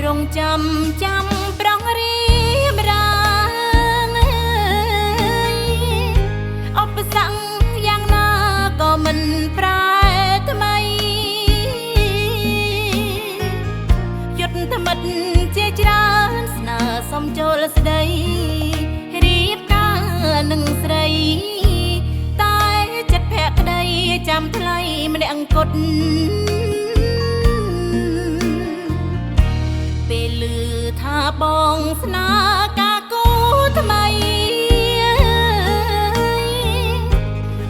រងចាំប្រងរៀបរាងអបសង្ឃយ៉ាងណាក៏មិនប្រែថ្មីយុទ្ធធមិត្តជាច្រើនស្នើសុំចូលស្ដីរៀបការនឹងស្រីតែចិត្តភក្តីចាំថ្លៃម្នាក់អង្គត់ពេលឮថាបងស្នាការគូថ្មី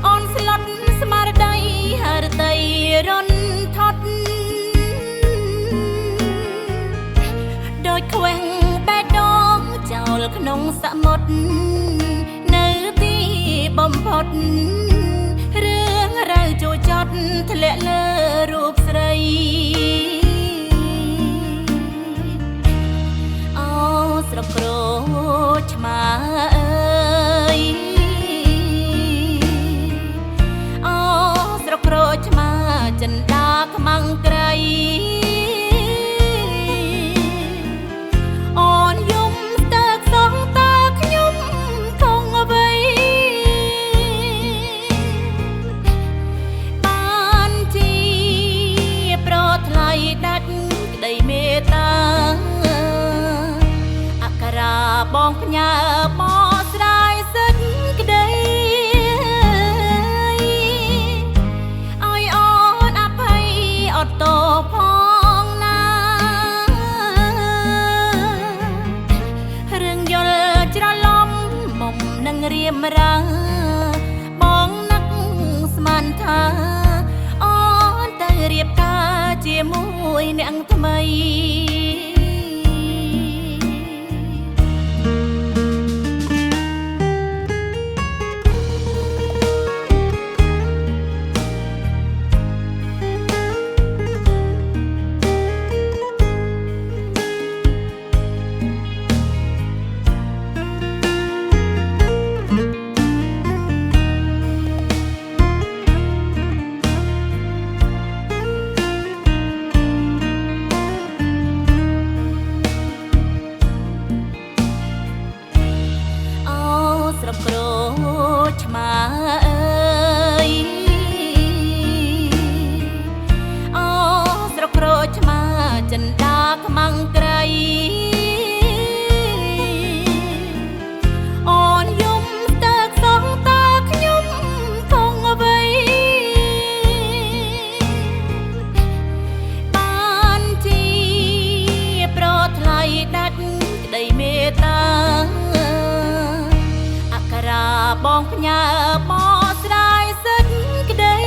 អូនស្លុតស្មារតីហរតីរន្ធត់ដូចខ្វែងបេះដូងចោលក្នុងសមុទ្រនៅទីបំផុតរឿងរ៉ាវចូលចត់ធ្លាក់លើរូបស្រីអូស្រុកក្រូចឆ្មាអើយអូស្រុកក្រូចឆ្មាចិនដាខ្មាំងក្រៃអូនយំស្ទើរសងតើខ្ញុំគង់អ្វីបានជាប្រថ្លៃដាច់ក្តីមេត្តាអក្ខរាបងផ្ញើបកស្រាយសេចក្តីឲ្យអូនអភ័យអត់ទោផងណារឿងយល់ច្រឡំមុំនឹងរៀមរាបងនឹកស្មានថាអូនទៅរៀបការជាមួយអ្នកថ្មីស្រុកក្រូចឆ្មាអើយអូស្រុកក្រូចឆ្មាចិនដាខ្មាំងក្រៃអូនយំស្ទើរសងតើខ្ញុំគង់អ្វីបានជាប្រថ្លៃដាច់ក្តីមេត្តាបងផ្ញើបកស្រាយសេចក្តី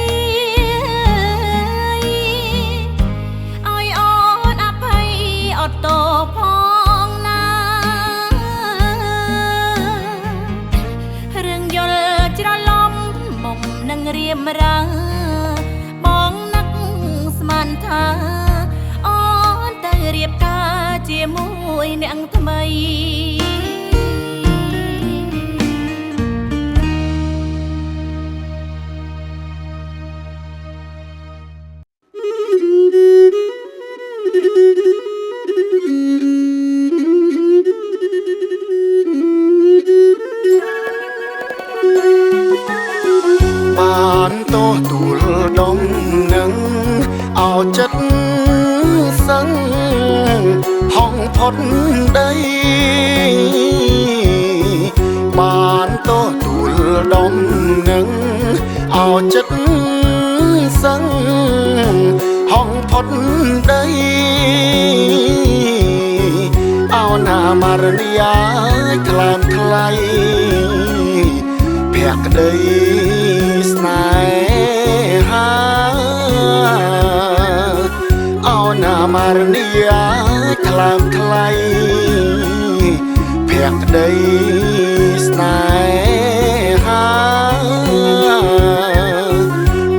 ឲ្យអូនអភ័យអត់ទោផងណារឿងយល់ច្រឡំមុំនឹងរៀមរាបងនឹកស្មានថាអូនទៅរៀបការជាមួយអ្នកថ្មីបានទោះទូលដងនឹងអោចិត្តសឹងហងផុតដីបានទោះទូលដងនឹងអោចិត្តសឹងហងផុតដីអោណាមារនីយាយថ្លើមថ្លៃភក្តីស្នេហាអូណាមារនីយាយថ្លើមថ្លៃភក្តីស្នេហា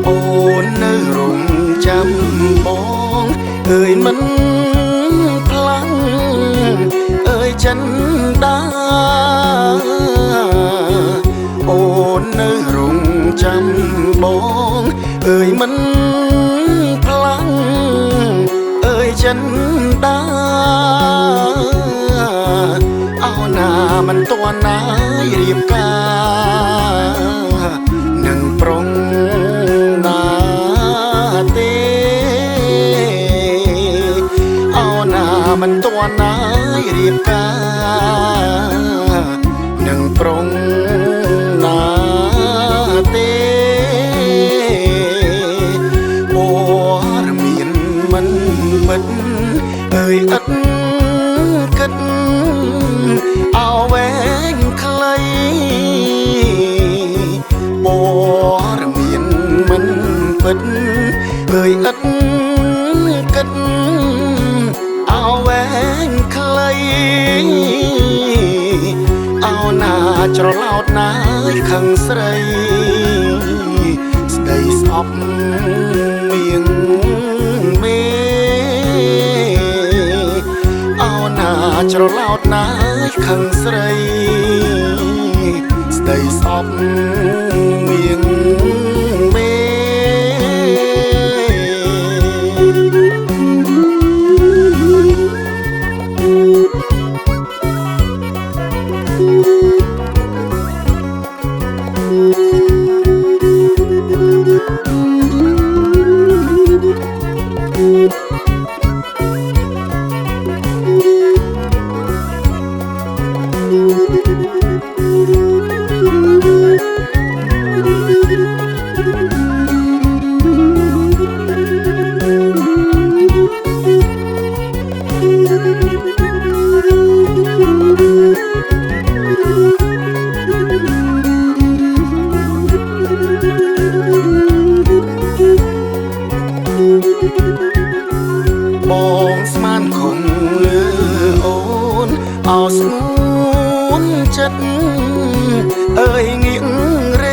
អូននៅរងចាំបងអើយមិនខ្លាំងអើយចិនដាអូននៅរងចាំបងអើយមិនខ្លាំងអើយចិនដា มันตัวนายเรียบกาหนึ่งปรงนาเตเอาหน้ามันตัวนายเรียบกาหนึ่งปรงนาเตโอ้รมีนมันมึดเอ่ยอัดกึดเอาแหวงใครโอ้รมีนมันมึดเอ่ยอัดกึดเอาแหวงใครเอาหน้าจรลาวนายขังใสสได้สอบเมียงเมเอาหน้าจรลาวนาขังใสสได้สอบเมียงเมบองสมานคงเลือโอนเอาสมุนจัดเอ่ยเงียงเร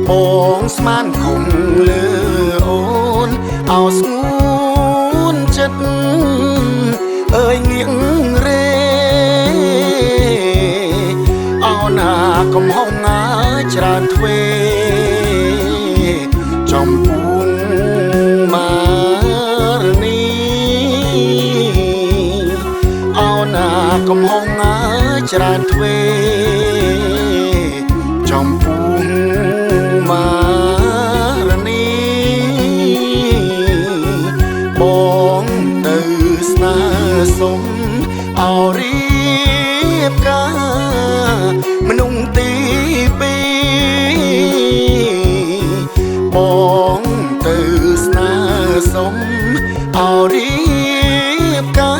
บองสมานคงเลือโอนเอาสมุนจัดเอ่ยเงียงเรเอาหน้ากำห้องงาจราทเวจอมปูนมารณีเอาหน้ากำห้องงาจราทเวจอมปูนมารณีบองตือสนาสมเอาเรียบกามนุงตีปีบองตือสนาสมเอาเรียบกา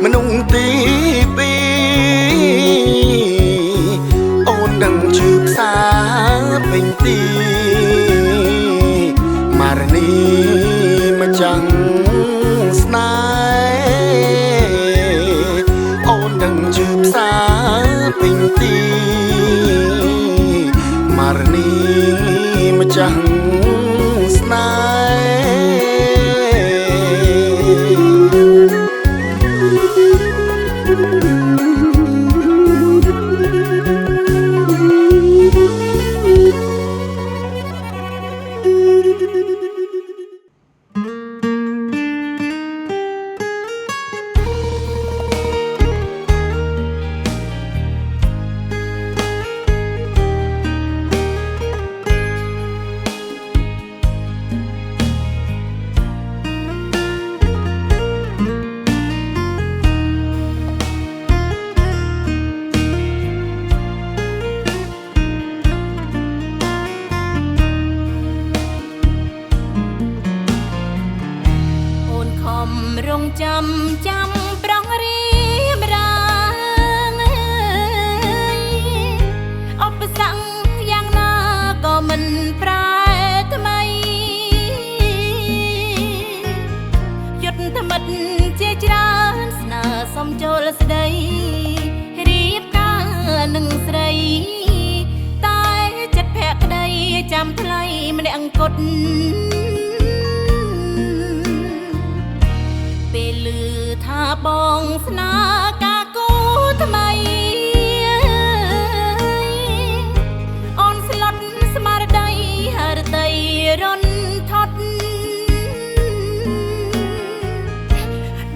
มนุงตีปีโอนดังชืบสาเป็นตีมารณีมาจังสนายโอนดังชืบสาเป็นตีมารณีมาจังสนายรงจำปรองรีมรางอปสังอย่างนาก็มันปลายทำไมหยุดธรรมดเจจราสนาสมโจลสดายรีบกาหนึ่งสดายตายจัดแพกใดจำทลายมันได้อังกฎเปลือท่าบองสนากากูทำไมอ่อนสลดสมาร์ไดหาร์ไตรอนทอด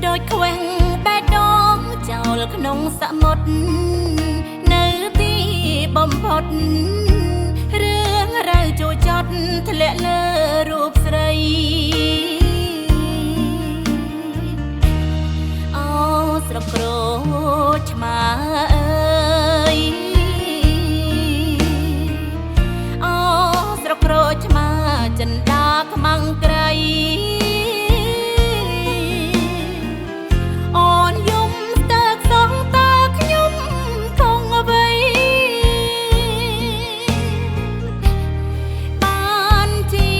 โดยแขวงแบดดอง សមុទ្រនៅទីបំផុតរឿងរ៉ាវចូលចត់ធ្លាក់លើរូបស្រីអូស្រុកក្រូចឆ្មាអើយអូស្រុកក្រូចឆ្មាចិនដាខ្មាំងក្រៃអូនយំស្ទើកសងតើខ្ញុំគង់អ្វីបានជា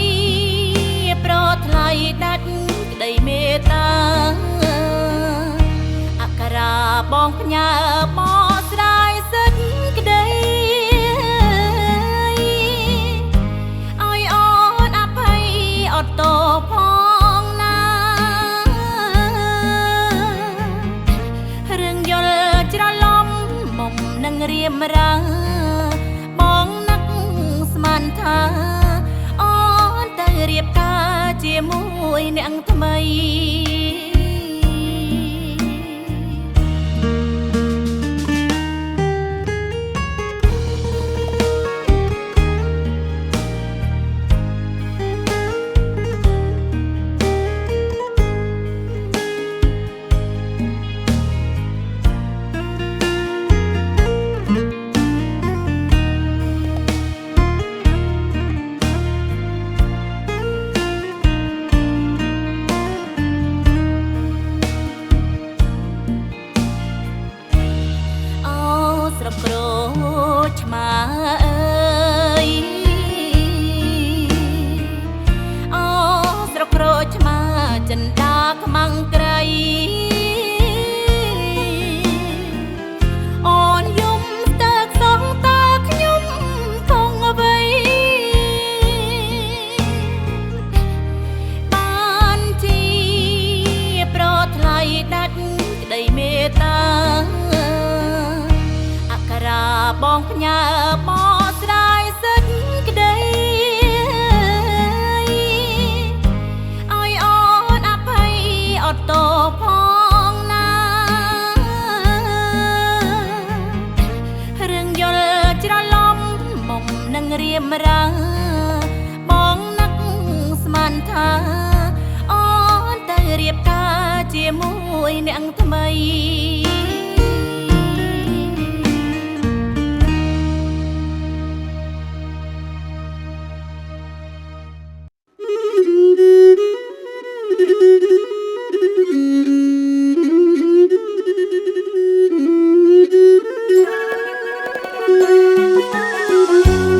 ប្រថ្លៃដាច់ក្តីមេត្តាអក្ខរាបងផ្ញើបកស្រាយសេចក្តីឲ្យអូនអភ័យអត់តផងណារឿងយល់ច្រឡំមុំនឹងរៀមរាបងនឹកស្មានថាអូនទៅរៀបការជាមួយអ្នកថ្មីស្រុកក្រូចឆ្មាអើយអូស្រុកក្រូចឆ្មាចិនដាខ្មាំងក្រៃអូនយំស្ទើកសងតើខ្ញុំគង់អ្វីបានជាប្រថ្លៃដាច់ក្តីមេត្តាបងផ្ញើបកស្រាយសេចក្តីឲ្យអូនអភ័យអត់តផងណារឿងយល់ច្រឡំមុំនឹងរៀមរាបងនឹកស្មានថាអូនទៅរៀបការជាមួយអ្នកថ្មី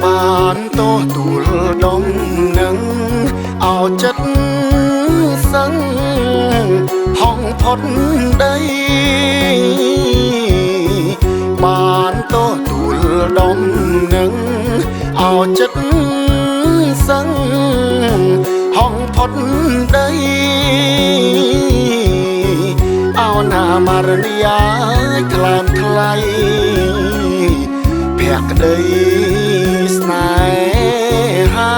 បានតោះទូលដុំនឹងអោចិត្តសឹងហងផុតដីបានតោះទូលដុំនឹងអោចិត្តសឹងហងផុតដីអោណាមរនីយាខ្លាំងថ្លៃភក្តីស្នេហា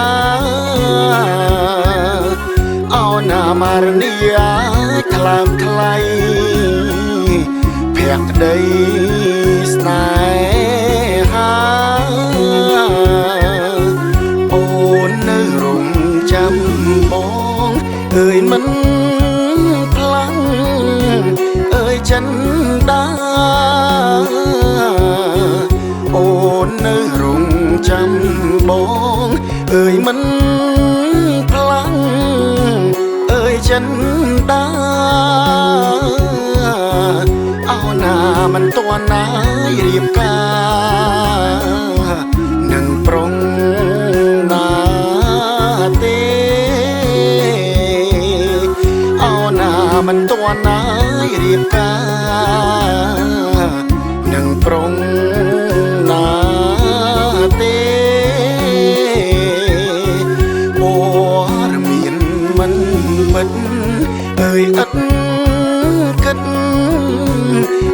អោណាមរនីយាខ្លាំងថ្លៃភក្តីស្នេហាអូននៅរំចាំបងអើយមិនខ្លាំងអើយចិនដាអូននៅរងចាំបងអើយមិនខ្លាំងអើយចិនដាអោណាមិនទាន់ណាយរៀបការនឹងប្រុងណាទេអោណាមិនទាន់ណាយរៀបការនឹងប្រុងណាទេបរមានមិនមិត្តអើយឥតគិត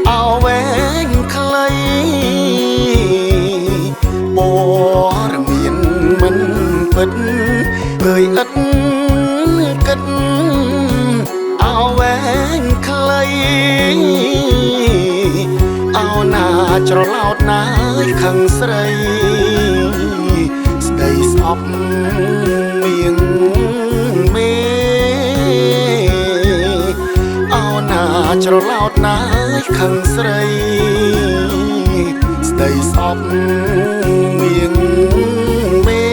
អោវែងខ្លីបរមានមិនពិតអើយឥតគិតអោវែងខ្លីអ เอาหน้าច្រឡោតណាយខឹងស្រីស្ដីស្អប់មៀងមេเอาหน้าច្រឡោតណាយខឹងស្រីស្ដីស្អប់មៀងមេ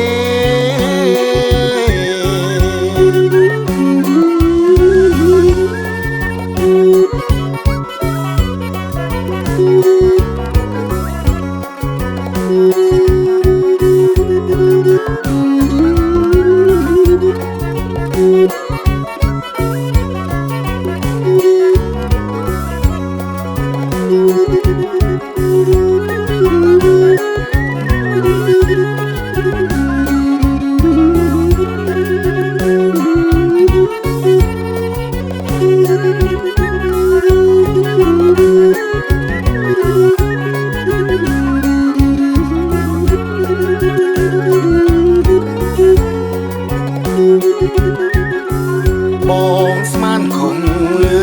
បងស្មានខំលឺ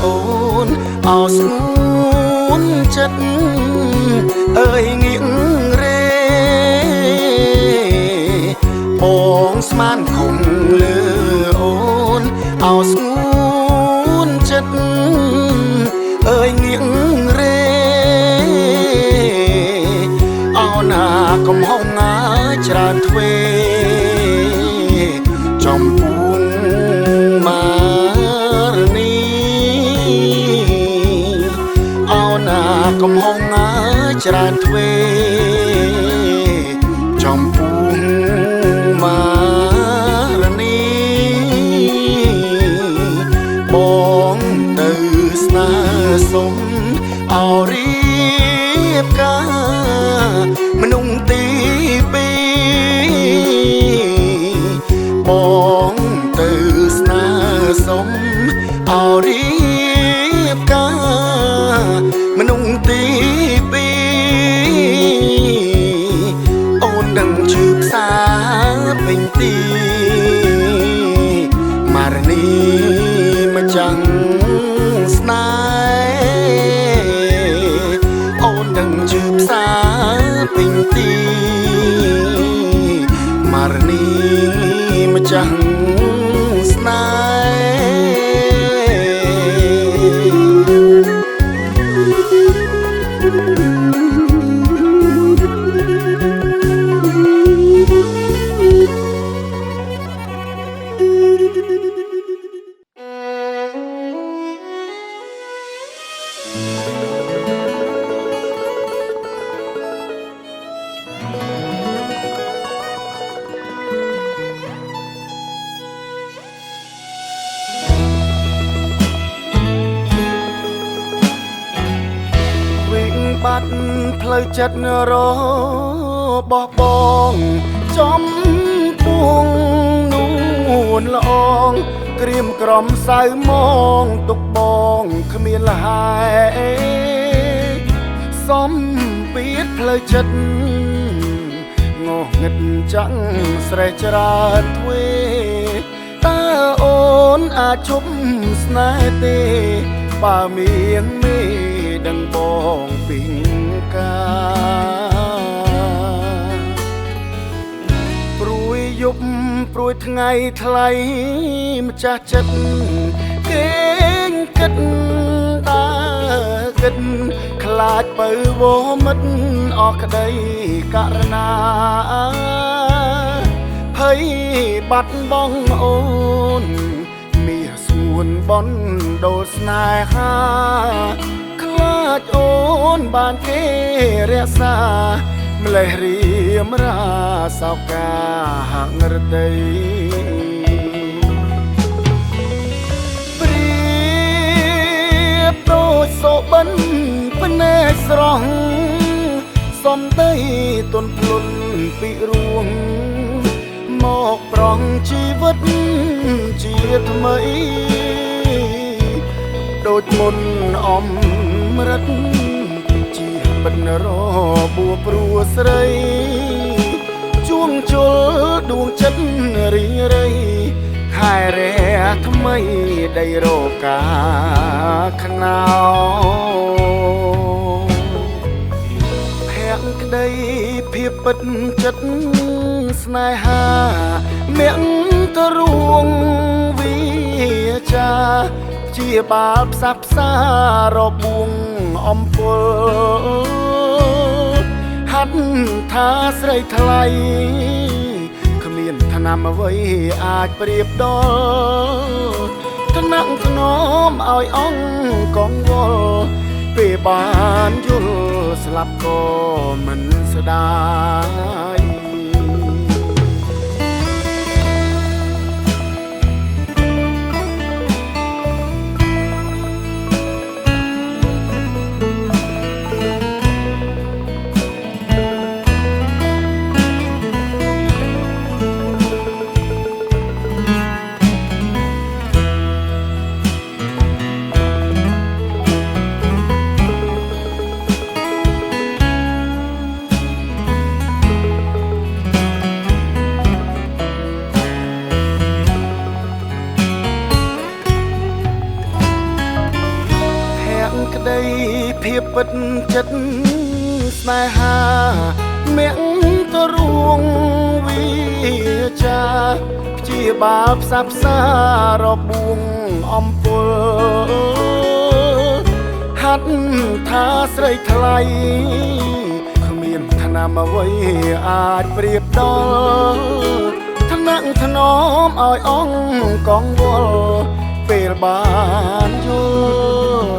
អូនអោស្ងួនចិត្តអើយងៀងរេបងស្មានខំលឺអូនអោស្ងួនចិត្តអើយងៀងរេអោណាកំហុងងាយច្រើនទ្វេចំពួនមារនីអោណាកំហុងងាយច្រើនទ្វេចំពួនមារនីបងទៅស្នើសុំអោរៀបការមនុស្សទីពីរបងទៅស្នើសុំអោរៀបការមនុស្សទីពីរអូននឹងជឿផ្សាពេញទីមារនីមកចាំងស្នេហ៍អូននឹងជឿផ្សាពេញទីមារនីមកចាំងស្នេបាត់ផ្លូវចិត្តរបស់បងចំពួងនួនល្អងក្រៀមក្រំសៅមកទុកបងគ្មានលហើយសំពីតផ្លូវចិត្តងោងឹតចាំងស្រេះច្រើនទ្វេតើអូនអាចឈប់ស្នេហ៍ទេបើមានមេដឹងបងពីងកាព្រួយយប់ព្រួយថ្ងៃថ្លៃម្ចាស់ចិត្តគេងគិតតាគិតខ្លាចបើវមិតអស់ក្តីករណាភ័យបាត់បងអូនមាសស្ងួនបនដូលស្នេហាខ្លាចអូនបានគេរក្សាម្លេះរៀមរាសោកាហាក់រតីព្រៀបដូចសូបិនភ្នែកស្រស់សំដីទន់ភ្លុនពីរួងមកប្រងជីវិតជាថ្មីដូចមុនអំរិតជាបិនរបួព្រោះស្រីជួងជុលដួងចិត្តរីរៃខែរះថ្មីដីរកាខ្នោ ដីភាពពិតចិត្តស្នេហាមានទៅរួងវិចាជាបាល់ផ្សះផ្សារបួងអំពើហាត់ថាស្រីថ្លៃគ្មានថ្នាំអ្វីអាចប្រៀបដល់ថ្នាក់ធ្នមឲ្យអង្គកងវល់ពេលបានយល់ស្លាប់ក៏មិនស្ដាយក្តីភាពពិតចិត្តស្នេហាមាក់ទៅរួងវិចាព្យាបាលផ្សះផ្សារបួងអំពើហាត់ថាស្រីថ្លៃគ្មានថ្នាំអ្វីអាចប្រៀបដល់ថ្នាក់ធ្នមឲ្យអង្គកងវល់ពេលបានយល់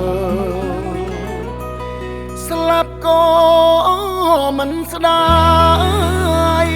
ស្លាប់ក៏មិនស្ដាយ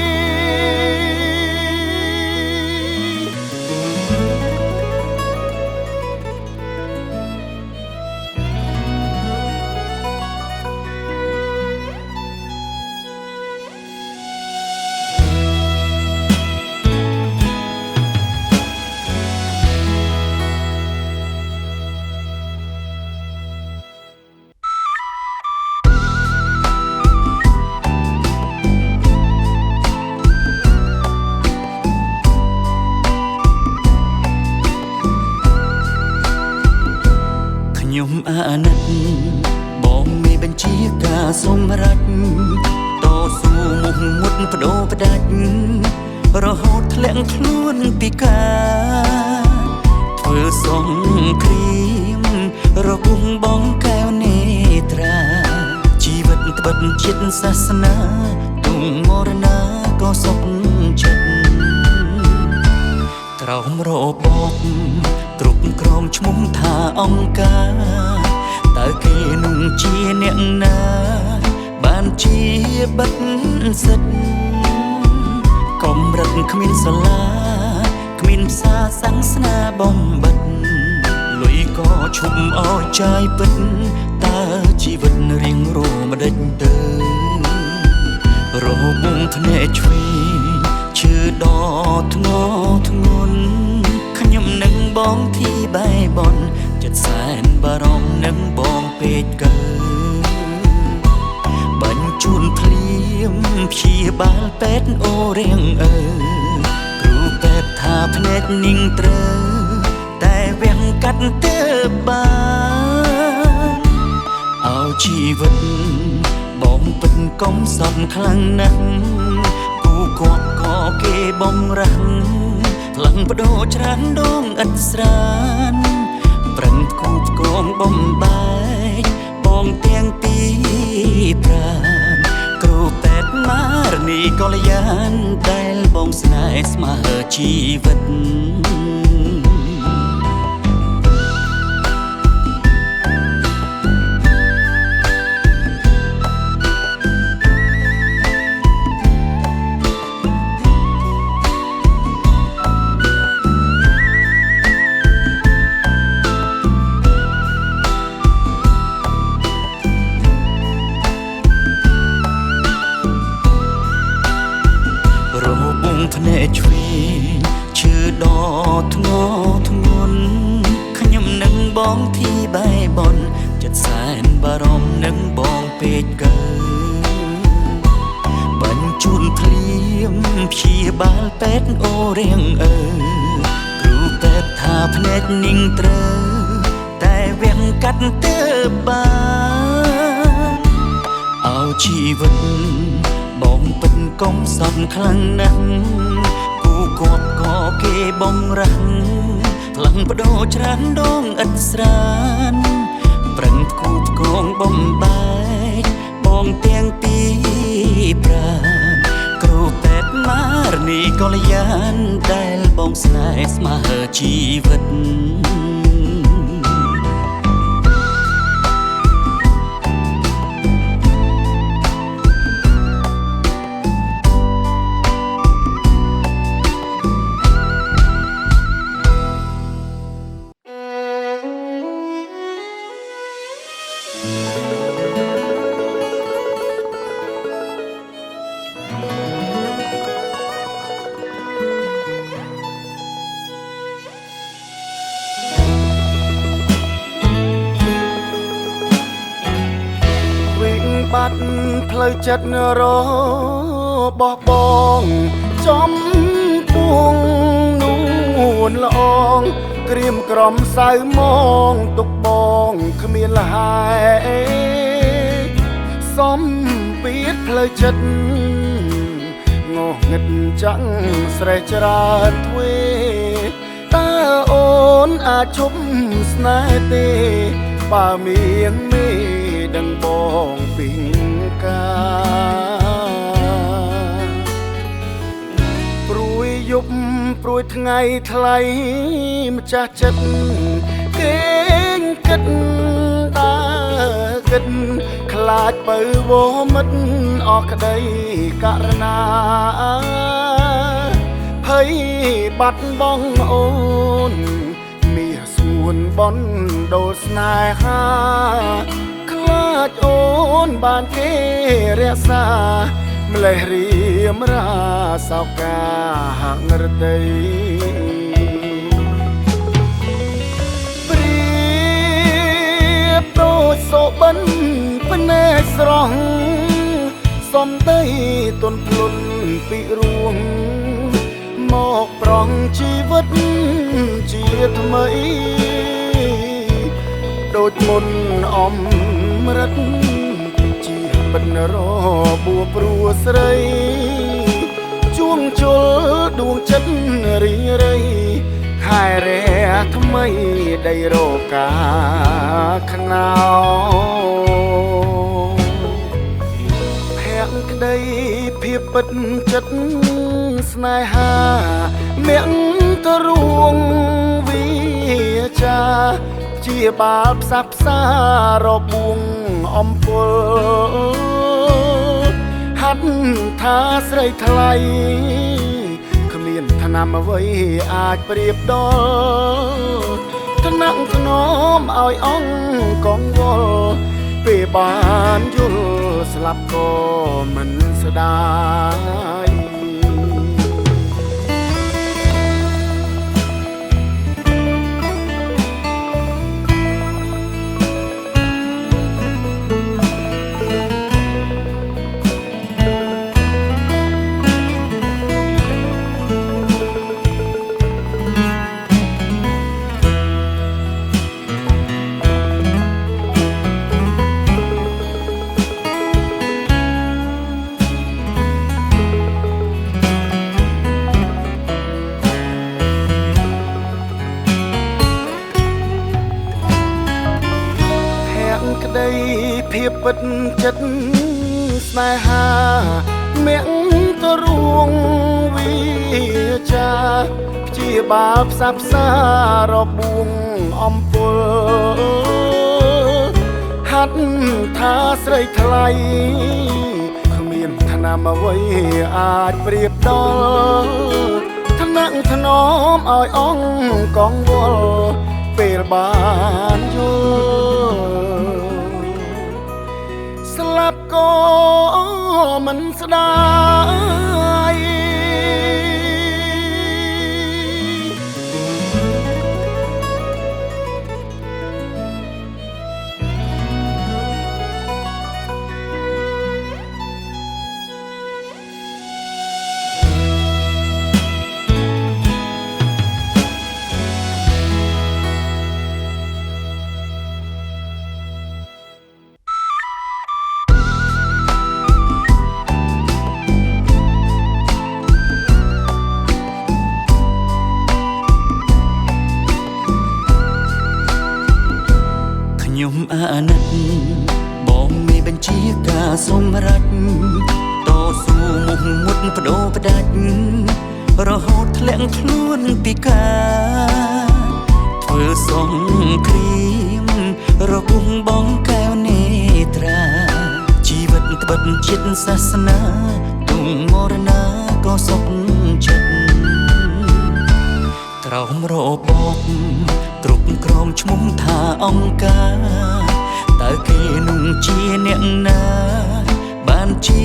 ខ្ញុំអាណិតបងមានបញ្ជាការសម្រេចតស៊ូមុខមុតបដូរផ្ដាច់រហូតធ្លាក់ខ្លួនពីការធ្វើសង្គ្រាមរកបងកែវនេត្រាជីវិតត្បិតចិត្តសាសនាទុំមរណាក៏សុខចិត្តក្រោមរបបគ្រប់គ្រងឈ្មោះថាអង្គការតើគេនោះជាអ្នកណាបានជាបិទសិទ្ធកម្រិតគ្មានសាលាគ្មានផ្សារសាសនាបំបិទលុយក៏ឈប់ឲ្យចាយពិតតើជីវិតរៀងរម្ដេចទៅរហូតបងភ្នែកឆ្វេងឈឺដល់ធ្ងន់ធ្ងន់ខ្ញុំនឹងបងទីបែបនចិត្តសែនបារម្ភនឹងបងពេកកើបញ្ជូនភ្លៀមព្យាបាលពេទ្យអូរៀងគ្រូពេទ្យថាភ្នែកนิ่งត្រូវតែវាំងកាត់ទៅបានឲ្យជីវិតបងពិតកុំសត់ខ្លាំងណាស់គូគាត់ក៏គេបងរាំងខ្លាំងបដូរច្រើនដងឥតស្រានប្រឹងគូបគងបំបែកបងទាំងពីរប្រានគ្រូពេទ្យម៉ារនីកល្យានដែលបងស្នេហ៍ស្មើជីវិតភ្នែកឆ្វេងឈឺដល់ធ្ងន់ធ្ងន់ខ្ញុំនឹងបងទីបែបនចិត្តសែនបារម្ភនឹងបងពេកកើបញ្ជូនភ្លៀមព្យាបាលពេទ្យអូរៀងគ្រូពេទ្យថាភ្នែកนิ่งត្រូវតែវាំងកាត់ទៅបានឲ្យ ជីវិតបងពិតកុំសត់ខ្លាំងណាស់គូគប់ក៏គេបងរាំងខ្លាំងបដោច្រើនដងឥតស្រានប្រឹងគូផ្គងបំបែកបងទាំងពីរប្រាណគ្រូពេទ្យម៉ារនីកល្យានដែលបងស្នេហ៍ស្មើជីវិតបាត់ផ្លូវចិត្តរបស់បងចំពួងនួនល្អងក្រៀមក្រំសៅមកទុកបងគ្មានលហើយសំពីតផ្លូវចិត្តងោះងឹតចាំងស្រេះច្រើនទ្វេតើអូនអាចឈប់ស្នេហ៍ទេបើមានមេដឹងបងពីកាព្រួយយប់ព្រួយថ្ងៃថ្លៃម្ចាស់ចិត្តគេងគិតតាគិតខ្លាចបើវមិតអស់ក្តីករណាភ័យបាត់បងអូនមាសស្ងួនបនដូរស្នេហាខ្លាចអូនបានគេរក្សាម្លេះរៀមរាសោកាហាក់រតីព្រៀបដូចសូបិនភ្នែកស្រស់សំដីទន់ភ្លុនពីរួងមកប្រងជីវិតជាថ្មីដូចមុនអំរិតជាបិនរបួព្រោះស្រីជួងជុលដួងចិត្តរីរៃខែរះថ្មីដីរកាខ្នៅភក្តីភាពពិតចិត្តស្នេហាមាក់ទៅរួងវិចាជាបាល់ផ្សះផ្សារបួងអំពុលហាត់ថាស្រីថ្លៃគ្មានថ្នាំអ្វីអាចប្រៀបដល់ថ្នាក់ថ្នមឲ្យអង្គកងវល់ពេលបានយល់ស្លាប់ក៏មិនស្ដាយភាពពិតចិត្តស្នេហាមាក់ទៅរួងវិចាជាបាល់ផ្សះផ្សារបួងអំពុលហាត់ថាស្រីថ្លៃគ្មានថ្នាំអ្វីអាចប្រៀបដល់ថ្នាក់ថ្នមឲ្យអង្គកងវល់ពេលបានយល់ស្លាប់ក៏មិនស្ដាយ អាណិតបងមានបញ្ជាការសម្រេចតស៊ូមុខមុតបដូរផ្ដាច់រហូតធ្លាក់ខ្លួនពីការធ្វើសង្គ្រាមរកុំបងកែវនេត្រាជីវិតត្បិតជាតិសាសនាទុំមរណាក៏សុខចិត្តត្រោមរបបគ្រប់គ្រងឈ្មោះថាអង្គការតើគេនឹងជាអ្នកណាបានជា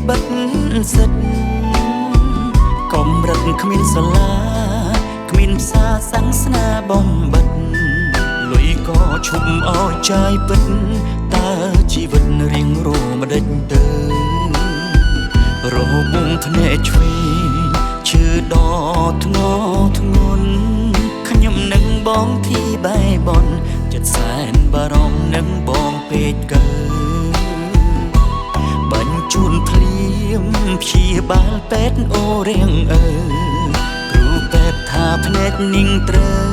បិទសិទ្ធកម្រិតគ្មានសាលាគ្មានផ្សារសាសនាបំបិទលុយក៏ឈប់អោយចាយពិតតើជីវិតរៀងរមដេចទៅរហូតមុំភ្នែកឆ្វេងឈឺដល់ធ្ងន់ធ្ងន់ខ្ញុំនឹងបងទីបែបនចិត្តសែនបារម្ភនឹងបងពេកកើបញ្ជូនភ្លាមព្យាបាលពេទ្យអូរៀងគ្រូពេទ្យថាភ្នែកนิ่งត្រូវ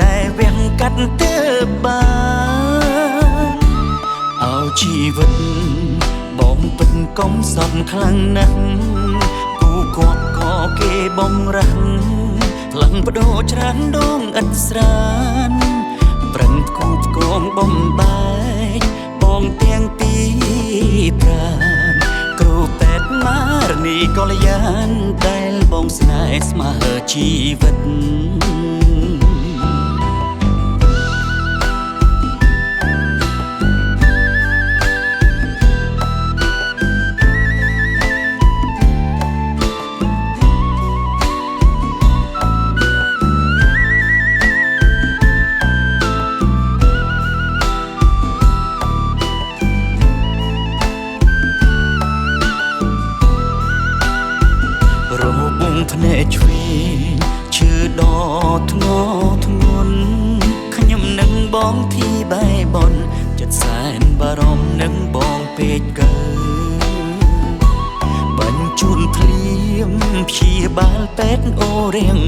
តែវាំងកាត់ទៅបានឲ្យជីវិតបងពិតកុំសត់ខ្លាំងណាស់គូគាត់ក៏គេបំរាំងផ្លាំងបដូរច្រើនដងឥតស្រានប្រឹងគូផ្គងបំបែកបងទាំងពីរប្រាណគ្រូពេទ្យមារនីកល្យានដែលបងស្នេហ៍ស្មើជីវិតភ្នែកឆ្វេងឈឺដល់ធ្ងន់ធ្ងន់ខ្ញុំនឹងបងទីបែបនចិត្តសែនបារម្ភនឹងបងពេកកើបញ្ជូនភ្លាមព្យាបាលពេទ្យអូរៀង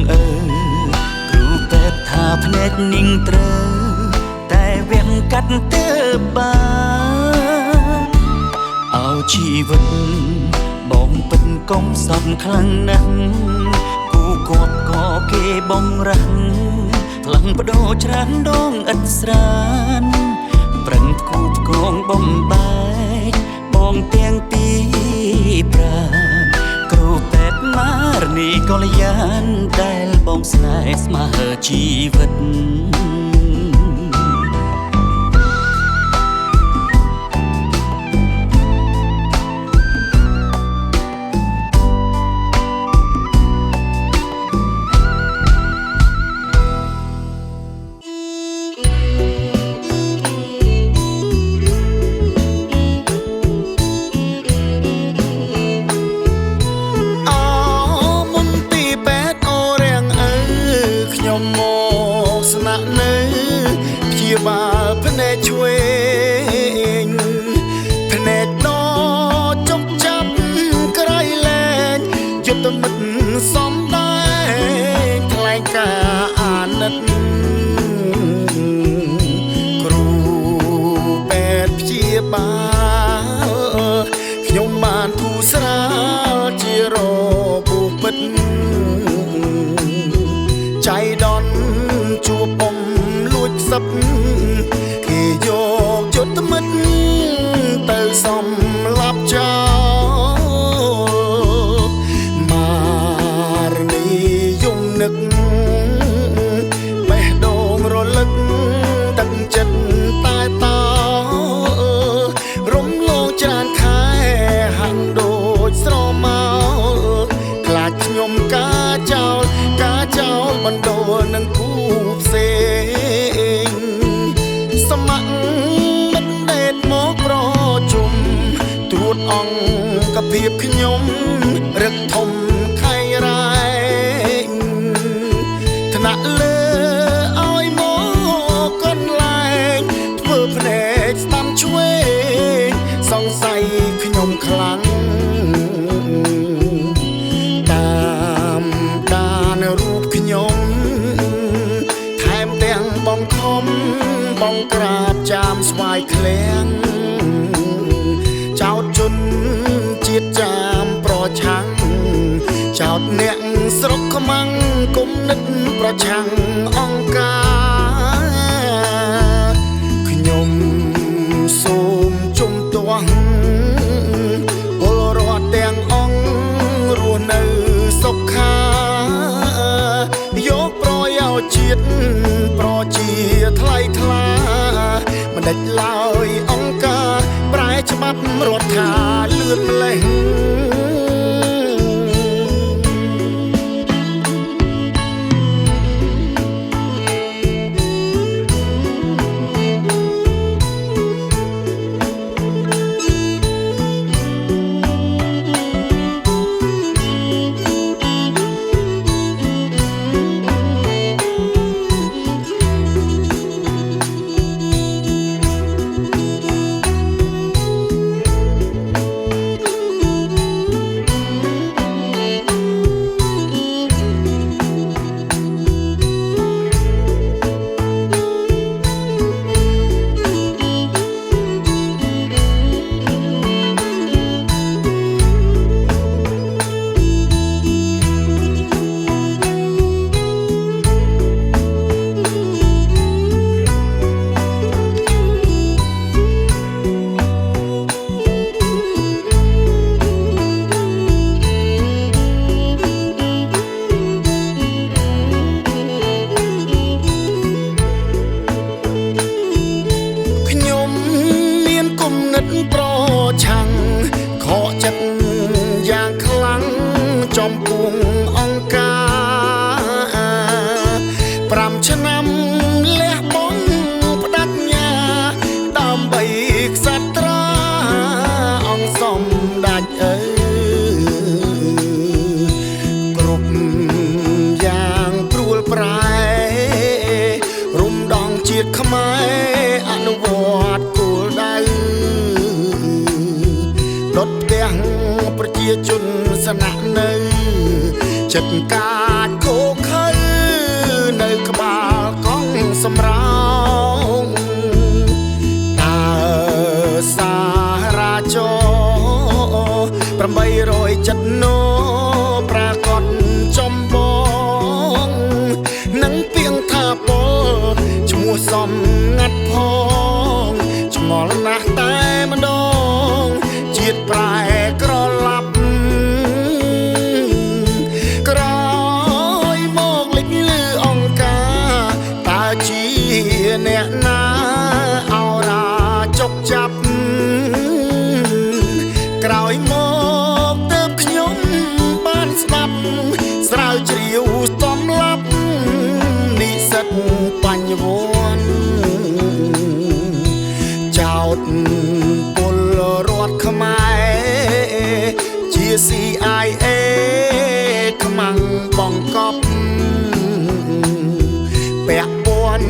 គ្រូពេទ្យថាភ្នែកนิ่งត្រូវតែវាំងកាត់ទៅបានឲ្យជីវិតបងពិតកុំសត់ខ្លាំងណាស់គូគាត់ក៏គេបំរាំងផ្លាំងបដូរច្រើនដងឥតស្រានប្រឹងគូផ្គងបំបែកបងទាំងពីរប្រាណគ្រូពេទ្យមារនីកល្យានដែលបងស្នេហ៍ស្មើជីវិតបាលភ្នែកឆ្វេងភ្នែកដល់ចុកចាប់ក្រៃលែងយុទ្ធមិត្តសំដែងថ្លែងការអាណិតគ្រូពេទ្យព្យាបាលខ្ញុំបានធូរស្រាលជារពូពិតចៃដន្យជួបបំលួចសឹកគេយកយុទ្ធមិត្តទៅសំលាប់ចោលមារនីយំនឹកបេះដូងរលឹកទឹកចិត្តតែតរំលងច្រើនខែហាក់ដូចស្រមោលខ្លាចខ្ញុំការចោលបណ្ដូលនឹងគូផ្សេងសម័យមិនដេតមកប្រជុំត្រួតអង្គភាពខ្ញុំរឹកធំខៃរ៉ែងថ្នាក់លើឲ្យមកកន្លែងធ្វើភ្នែកស្ដាំឆ្វេងសង្ស័យខ្ញុំខ្លាំងតាមដានរូបខ្ញុំថែមទាំងបងខំ បងក្រាបចាមស្វាយក្លៀងចោតជន់ជាតិចាមប្រឆាំងចោតអ្នកស្រុកខ្មាំងគុំនិតប្រឆាំងអង្គការខ្ញុំសូមជុំទាស់ពលរដ្ឋទាំងអង្គរស់នៅសុខាយកប្រយោជន៍ជាតិប្រជាថ្លៃថ្លាមិនដេចឡើយអង្គការប្រែច្បាប់រដ្ឋាលឿនម្លេះប្រឆាំងខកចិត្តយ៉ាងខ្លាំងចំពោះអង្គការ5ឆ្នាំលះបង់បដិញ្ញាដើម្បីក្សត្រាអង្គសម្ដេចគ្រប់យ៉ាងព្រួលប្រែរំដងជាតិខ្មែរអនុវត្តគោលដៅដុតផ្ទះប្រជាជនស្នាក់នៅចិត្តកាចខូខើនៅក្បាលកង់សម្រោងតើសារចរ870ណូប្រាកដចំបងនឹងពីងថាពលឈ្មោះសំងាត់ផងឆ្ងល់ណាស់តែម្ដងជាតិប្រែក្រឡាប់ក្រោយមកលេចលឺអង្គការតើជាអ្នកណាអរាចុកចាប់ក្រោយមកទើបខ្ញុំបានស្ដាប់ស្រាវជ្រាវស្ទំលាប់និស្សិតបញ្ញវន្តចោតពលរដ្ឋខ្មែរជា CIA ខ្មាំងបង្កប់ពាក់ព័ន្ធ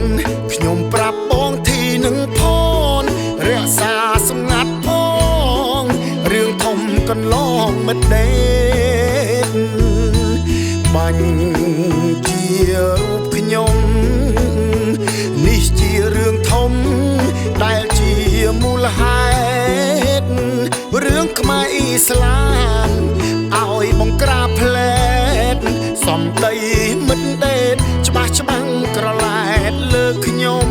ខ្ញុំប្រាប់បងទីនឹងផនរក្សាសម្ងាត់ផងរឿងធំកន្លងមិនដេកបាញ់ជារូបខ្ញុំនេះជារឿងធំដែលជាមូលហេតុរឿងខ្មែរអ៊ីស្លាមឲ្យបង្ក្រាបផ្លែតសំដីមិនដេតច្បាស់ច្បាំងក្រឡែតលើខ្ញុំ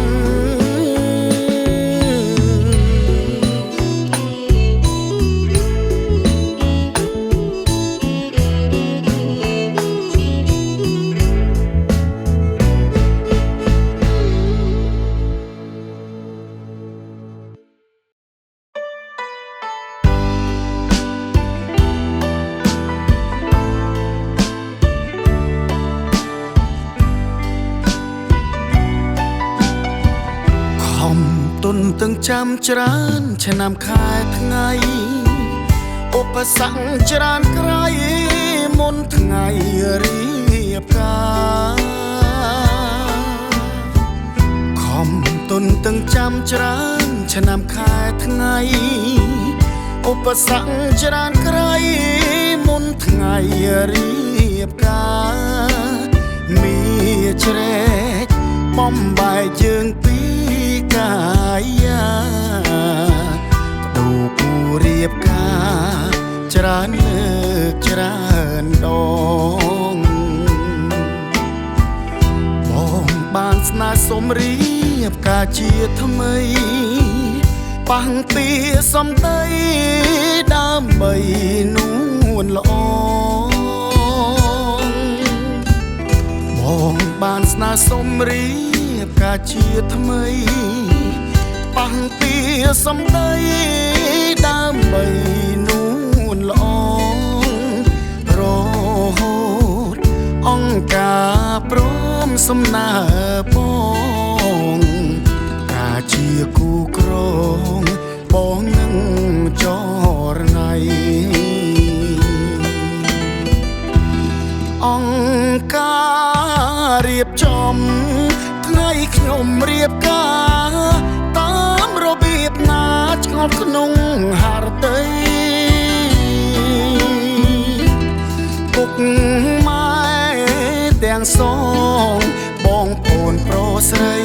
ទាំងចាំច្រើនឆ្នាំខែថ្ងៃឧបសគ្គច្រើនក្រៃមុនថ្ងៃរៀបការខំទុនទាំងចាំច្រើនឆ្នាំខែថ្ងៃឧបសគ្គច្រើនក្រៃមុនថ្ងៃរៀបការមានជ្រែកបំបែកយើងពីក ច្រើនលើកច្រើនដងបងបានស្នើសុំរៀបការជាថ្មីបាំងពីសំដីដើម្បីនួនល្អបងបានស្នើសុំរៀបការជាថ្មីបាំងពីសំដីដើម្បីនួនល្អរហូតអង្គការព្រមសំណើបងការជាគូក្រងបងនឹងចរណៃអង្គការរៀបចំថ្ងៃខ្ញុំរៀបការតាមរបៀបណាឆ្ងល់ក្នុងហារតីពុកម៉ែទាំងសងបងប្អូនប្រុសស្រី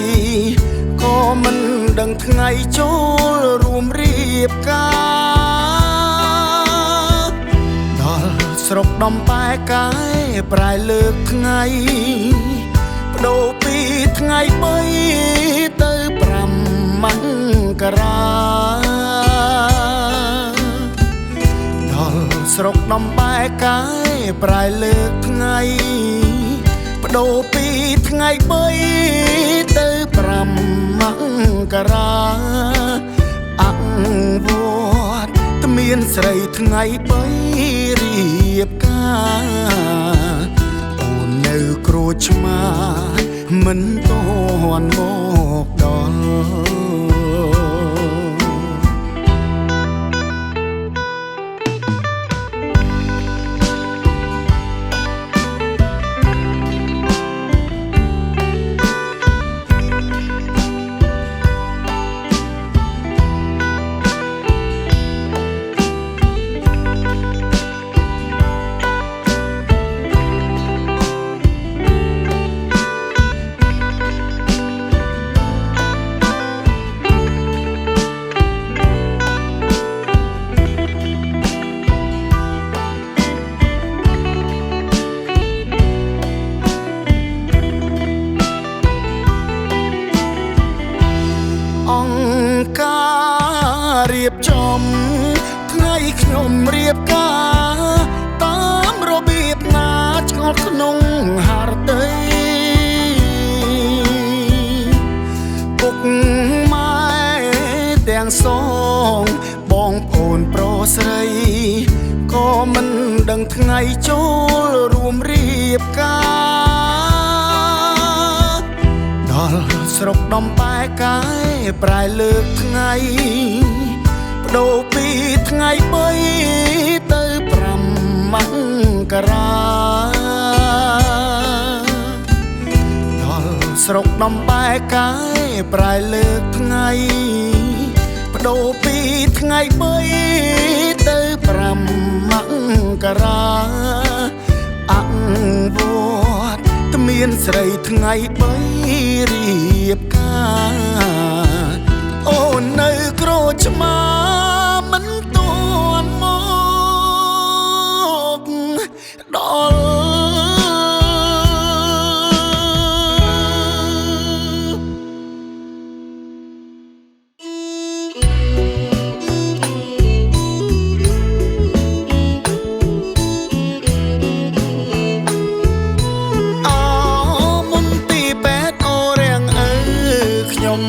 ក៏មិនដឹងថ្ងៃចូលរួមរៀបការដល់ស្រុកដំបែកាយប្រែលើកថ្ងៃបដូរពីថ្ងៃ3ទៅ5មករាដល់ស្រុកដំបែកាយប្រែលើកថ្ងៃបដូរពីថ្ងៃ3ទៅ5មករាអង្វត្តត្មៀនស្រីថ្ងៃ3រៀបការអូននៅក្រូចឆ្មាមិនទាន់មកដល់អង្គការរៀបចំថ្ងៃខ្ញុំរៀបការតាមរបៀបណាឆ្ងល់ក្នុងហារតីពុកម៉ែទាំងសងបងប្អូនប្រុសស្រីក៏មិនដឹងថ្ងៃចូលរួមរៀបការដល់ស្រុកដំបែកាយប្រែលើកថ្ងៃបដូរពីថ្ងៃ3ទៅ5មករាដល់ស្រុកដំបែកាយប្រែលើកថ្ងៃបដូរពីថ្ងៃ3ទៅ5មករាអង្វត្តត្មៀនស្រីថ្ងៃ3រៀបការអូននៅក្រូចឆ្មាមិនទាន់មកដល់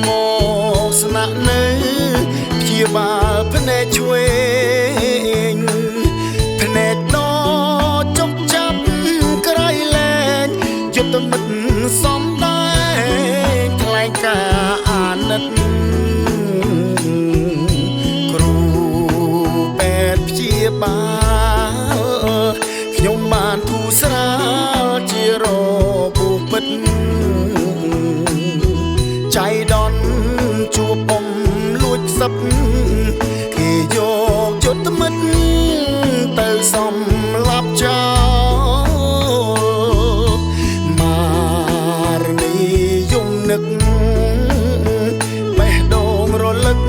មកស្នាក់នៅព្យាបាលភ្នែកឆ្វេងភ្នែកដចុកចាប់ក្រៃលែងយុទ្ធមិត្តសំដែងថ្លែងការអាណិតគ្រូពេទ្យព្យាបាលខ្ញុំបានធូរស្រាលជារបួសពិតចៃដន្យជួបបំលួចសឹកគេយកយុទ្ធមិត្តទៅសំលាប់ចោលមារនីយំនឹកបេះដូងរលឹក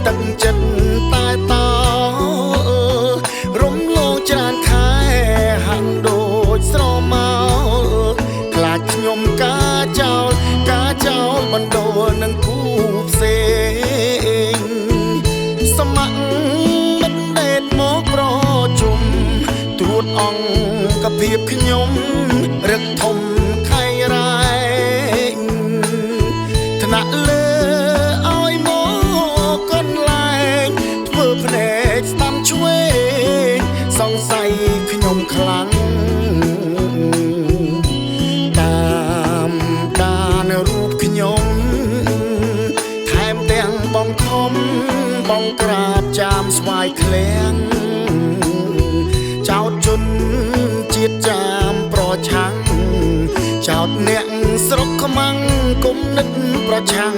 ទឹកចិត្តតែតរំ ចោលបណ្ដូលនឹងគូផ្សេងសម័យមិនដេតមកប្រជុំត្រួតអង្គភាពខ្ញុំរឹកធំខៃរ៉ែងថ្នាក់លើឲ្យមកកន្លែងធ្វើភ្នែកស្ដាំឆ្វេងសង្ស័យខ្ញុំខ្លាំងតាមដានរូបខ្ញុំថែមទាំងបងខំបងក្រាបចាមស្វាយឃ្លាំងចោតជន់ជាតិចាមប្រឆាំងចោតអ្នកស្រុកខ្មាំងគុំនិតប្រឆាំង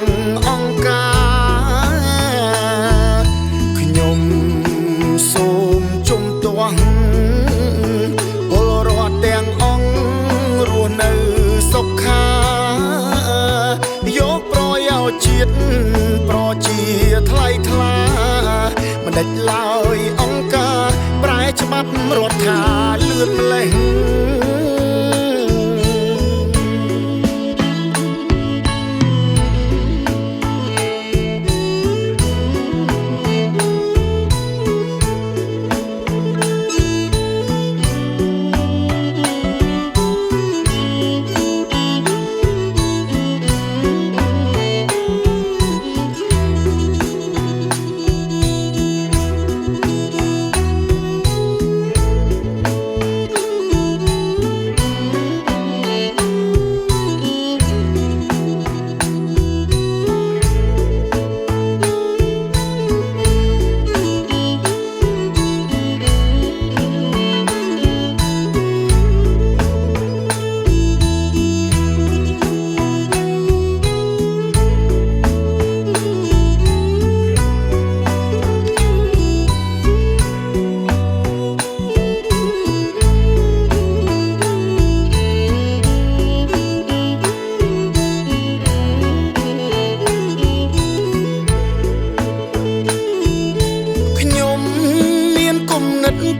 អង្គការខ្ញុំសូមជុំទាស់ពលរដ្ឋទាំងអង្គរស់នៅសុខាយកប្រយោជន៍ជាតិប្រជាថ្លៃថ្លាមិនដេចឡើយអង្គការប្រែច្បាប់រដ្ឋាលឿនម្លេះ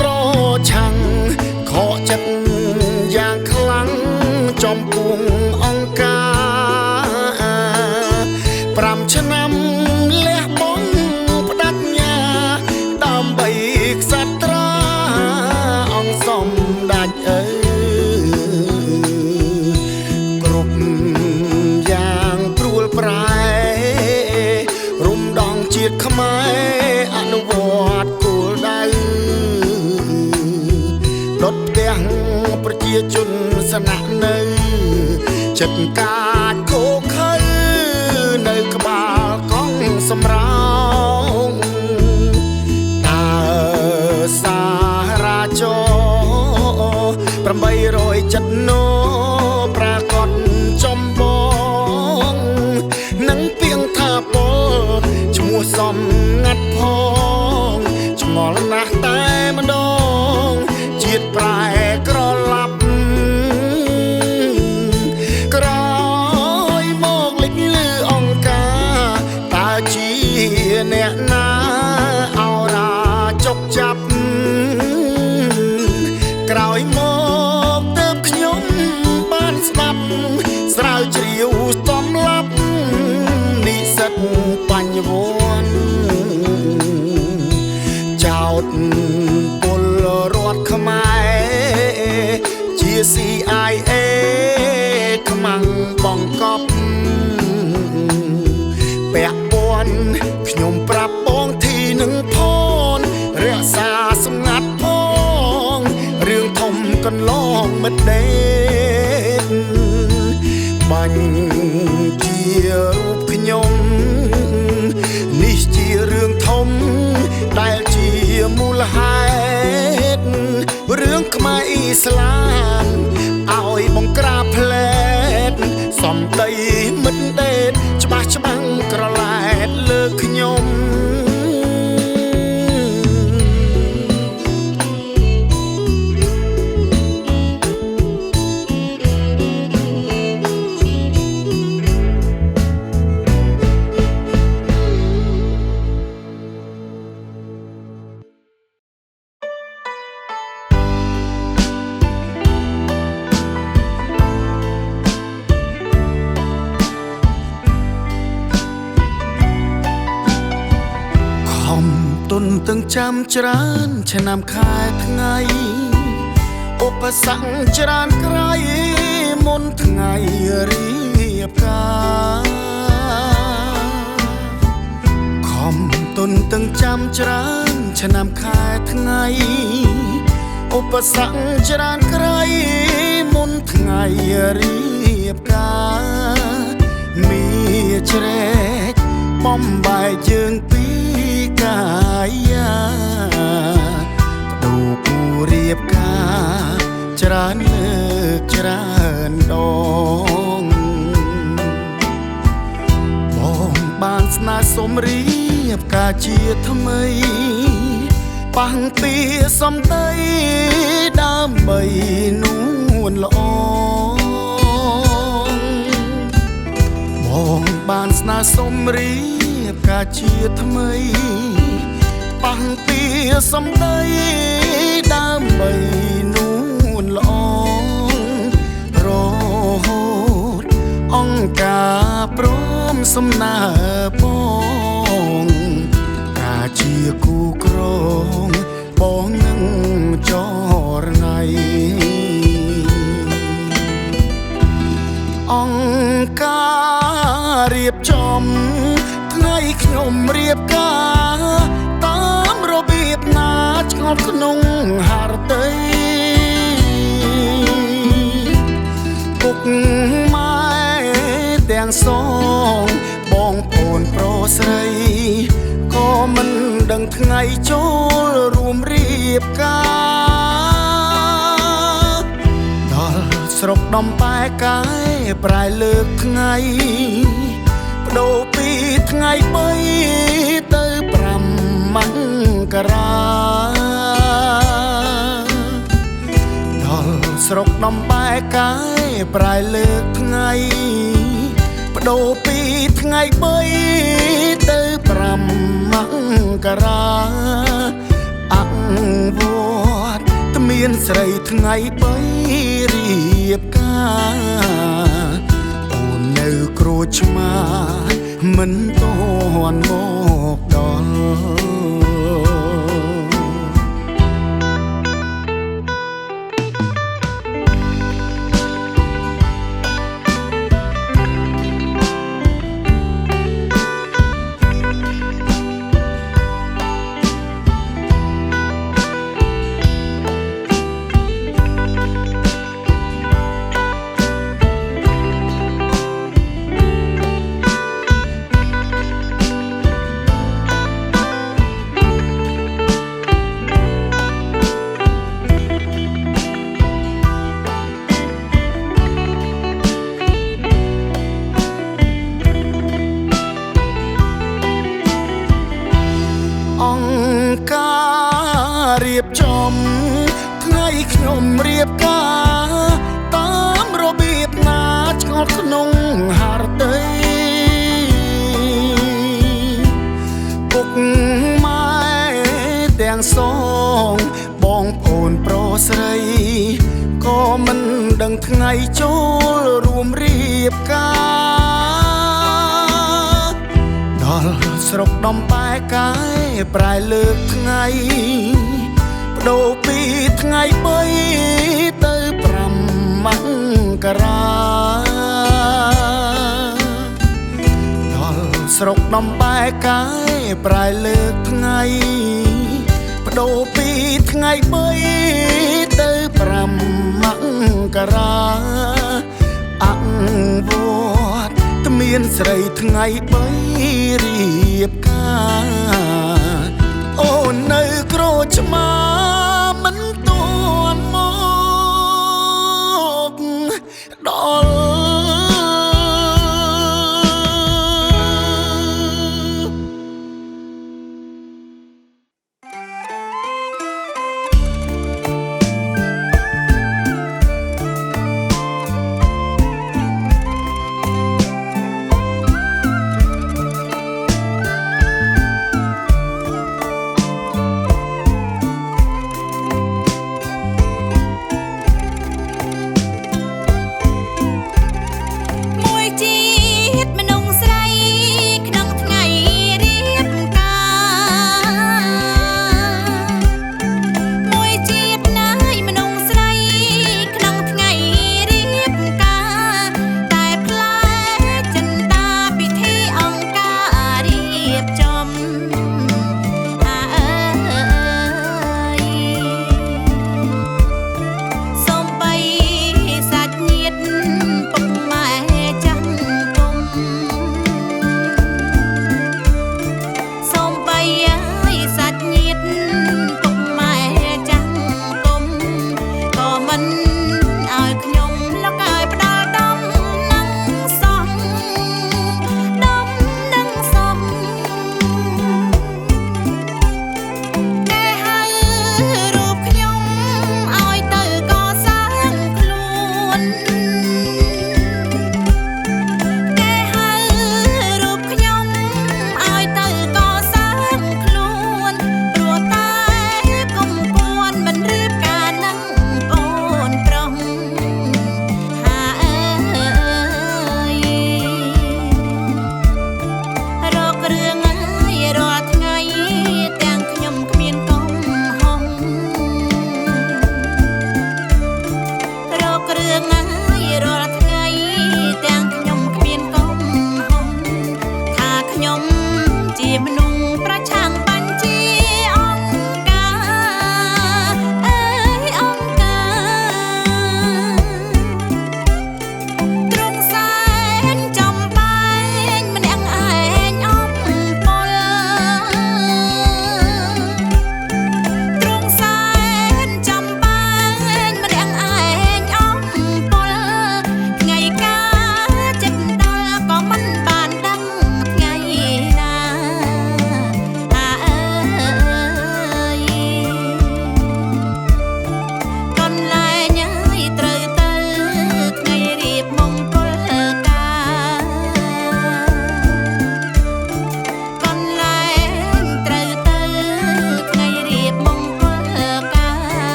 ប្រឆាំងខកចិត្តយ៉ាងខ្លាំងចំពោះអង្គការ5ឆ្នាំលះបង់ផ្ដាច់ញាដើម្បីក្សត្រាអង្គសំដាច់គ្រប់យ៉ាងព្រួលប្រែរំដងជាតិខ្មែរអនុវត្តគោលដៅដុតផ្ទះប្រជាជនស្នាក់នៅចិត្តកាចគោខើនៅក្បាលកង់សម្រោងតើសារចរ870ណូប្រាកដចំបងនឹងពីងថាពលឈ្មោះសំងាត់ផងឆ្ងល់ណាស់តែម្ដងជាតិប្រែក្រឡាប់ក្រោយមកលេចលឺអង្គការតើជាអ្នកណាអរាចុកចាប់ក្រោយមកទើបខ្ញុំបានស្ដាប់ស្រាវជ្រាវសំឡាប់និស្សិតបញ្ញវន្តចោតពលរដ្ឋខ្មែរជា CIA ខ្មាំងបង្កប់ពាក់ព័ន្ធខ្ញុំប្រាប់បងធីនឹងផងរក្សាសម្ងាត់ផងរឿងធំកន្លងមិត្តដេកបាញ់ជារូបខ្ញុំនេះជារឿងធំដែលជាមូលហេតុរឿងខ្មែរអ៊ីស្លាមឲ្យបង្ក្រាបផ្លែតសំដីមិនដេតច្បាស់ច្បាំងក្រឡែតលើខ្ញុំ ក ទាំងចាំច្រើនឆ្នាំខែថ្ងៃឧបសគ្គច្រើនក្រៃមុនថ្ងៃរៀបការខំទុនទាំងចាំច្រើនឆ្នាំខែថ្ងៃឧបសគ្គច្រើនក្រៃមុនថ្ងៃរៀបការមានជ្រែកបំបែកយើងពីកាយាបដូរគូរៀបការច្រើនលើកច្រើនដងបងបានស្នើសុំរៀបការជាថ្មីបាំងពីសំដីដើម្បីនួនល្អបងបានស្នើសុំរៀបការជាថ្មីបាំងពីសំដីដើម្បីនួនល្អរហូតអង្គការព្រមសំណើបងការជាគូក្រងបងនឹងចរណៃអង្គការរៀបចំថ្ងៃខ្ញុំរៀបការតាមរបៀបណាឆ្ងល់ក្នុងហារតីពុកម៉ែទាំងសងបងប្អូនប្រុសស្រីក៏មិនដឹងថ្ងៃចូលរួមរៀបការដល់ស្រុកដំបែកាយប្រែលើកថ្ងៃបដូរពីថ្ងៃ3ទៅ5មករាដល់ស្រុកដំបែកាយប្រែលើកថ្ងៃបដូរពីថ្ងៃ3ទៅ5មករាអង្វត្តត្មានស្រីថ្ងៃ3រៀបការអូននៅក្រូចឆ្មាមិនទាន់មកដល់អង្គការរៀបចំថ្ងៃខ្ញុំរៀបការតាមរបៀបណាឆ្ងល់ក្នុងហារតីពុកម៉ែទាំងសងបងប្អូនប្រុសស្រីក៏មិនដឹងថ្ងៃចូលរួមរៀបការដល់ស្រុកដំបែកាយប្រែលើកថ្ងៃបដូរពីថ្ងៃ3ទៅ5មករាដល់ស្រុកដំបែកាយប្រែលើកថ្ងៃបដូរពីថ្ងៃ3ទៅ5មករាអង្វត្តត្មានស្រីថ្ងៃ3រៀបការអូននៅក្រូចឆ្មាមិនទាន់មកដល់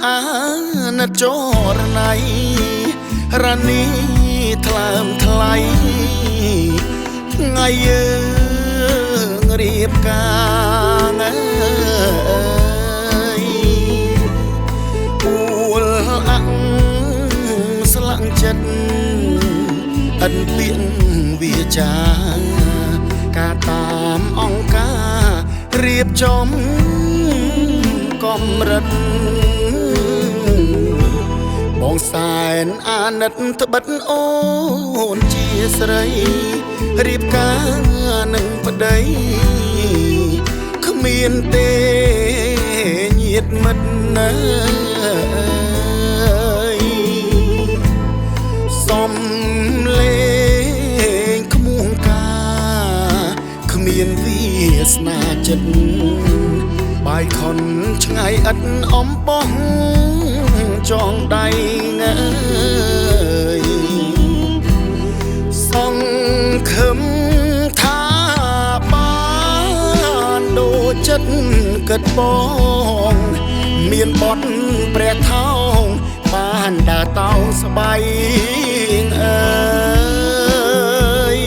អាណិតចរណៃរនីថ្លើមថ្លៃថ្ងៃយើងរៀបការអួលអាំងស្លាក់ចិត្តអិនពាក្យវាចាការតាមអង្គការរៀបចំកំរិតបងសែនអាណិតត្បិតអូនជាស្រីរៀបការនឹងប្តីគ្មានទេញាតិមិត្តណាសំលេងក្មួងការគ្មានវាសនាចិត្តបាយខុនឆ្ងាយឥតអំបោះចងដៃងើយសង្ឃឹមថាបានដូចចិត្តគិតបងមានបត់ព្រះថោងបានដើរតោងស្បៃអើយ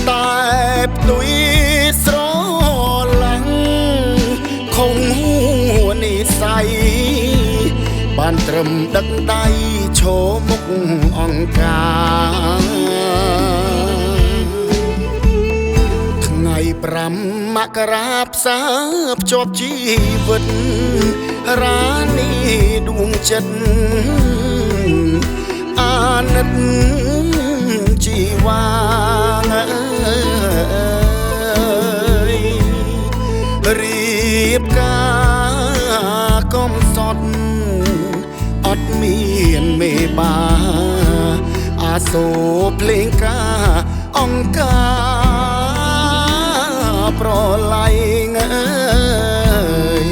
តែផ្ទុយស្រឡាញ់ខំហួនិស័យបានត្រឹមដឹកដៃឈរមុខអង្គការថ្ងៃ5មករាផ្សារភ្ជាប់ជីវិតរានីដួងចិត្តអាណិតជីវារៀបការកំសត់អត់មានមេបាអាសូរភ្លេងការអង្គការប្រឡ័យងើយ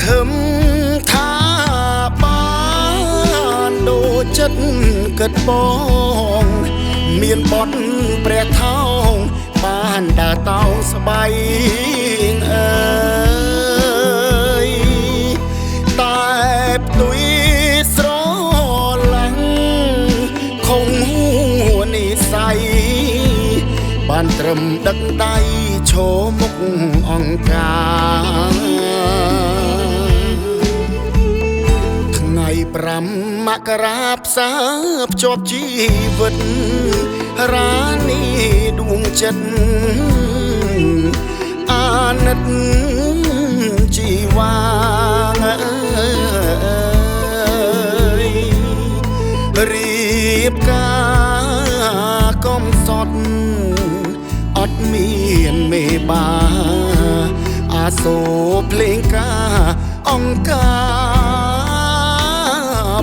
ខឹមថាបានដូចចិត្តគិតបងមានបត់ព្រះថោងបានដើរតោងស្បៃអើយតែផ្ទុយស្រឡាញ់ខំហួនិស័យបានត្រឹមដឹកដៃឈរមុខអង្គការថ្ងៃ5មករាផ្សារភ្ជាប់ជីវិតរានីដួងចិត្តអាណិតជីវារៀបការកំសត់អត់មានមេបាអាសូរភ្លេងការអង្គការ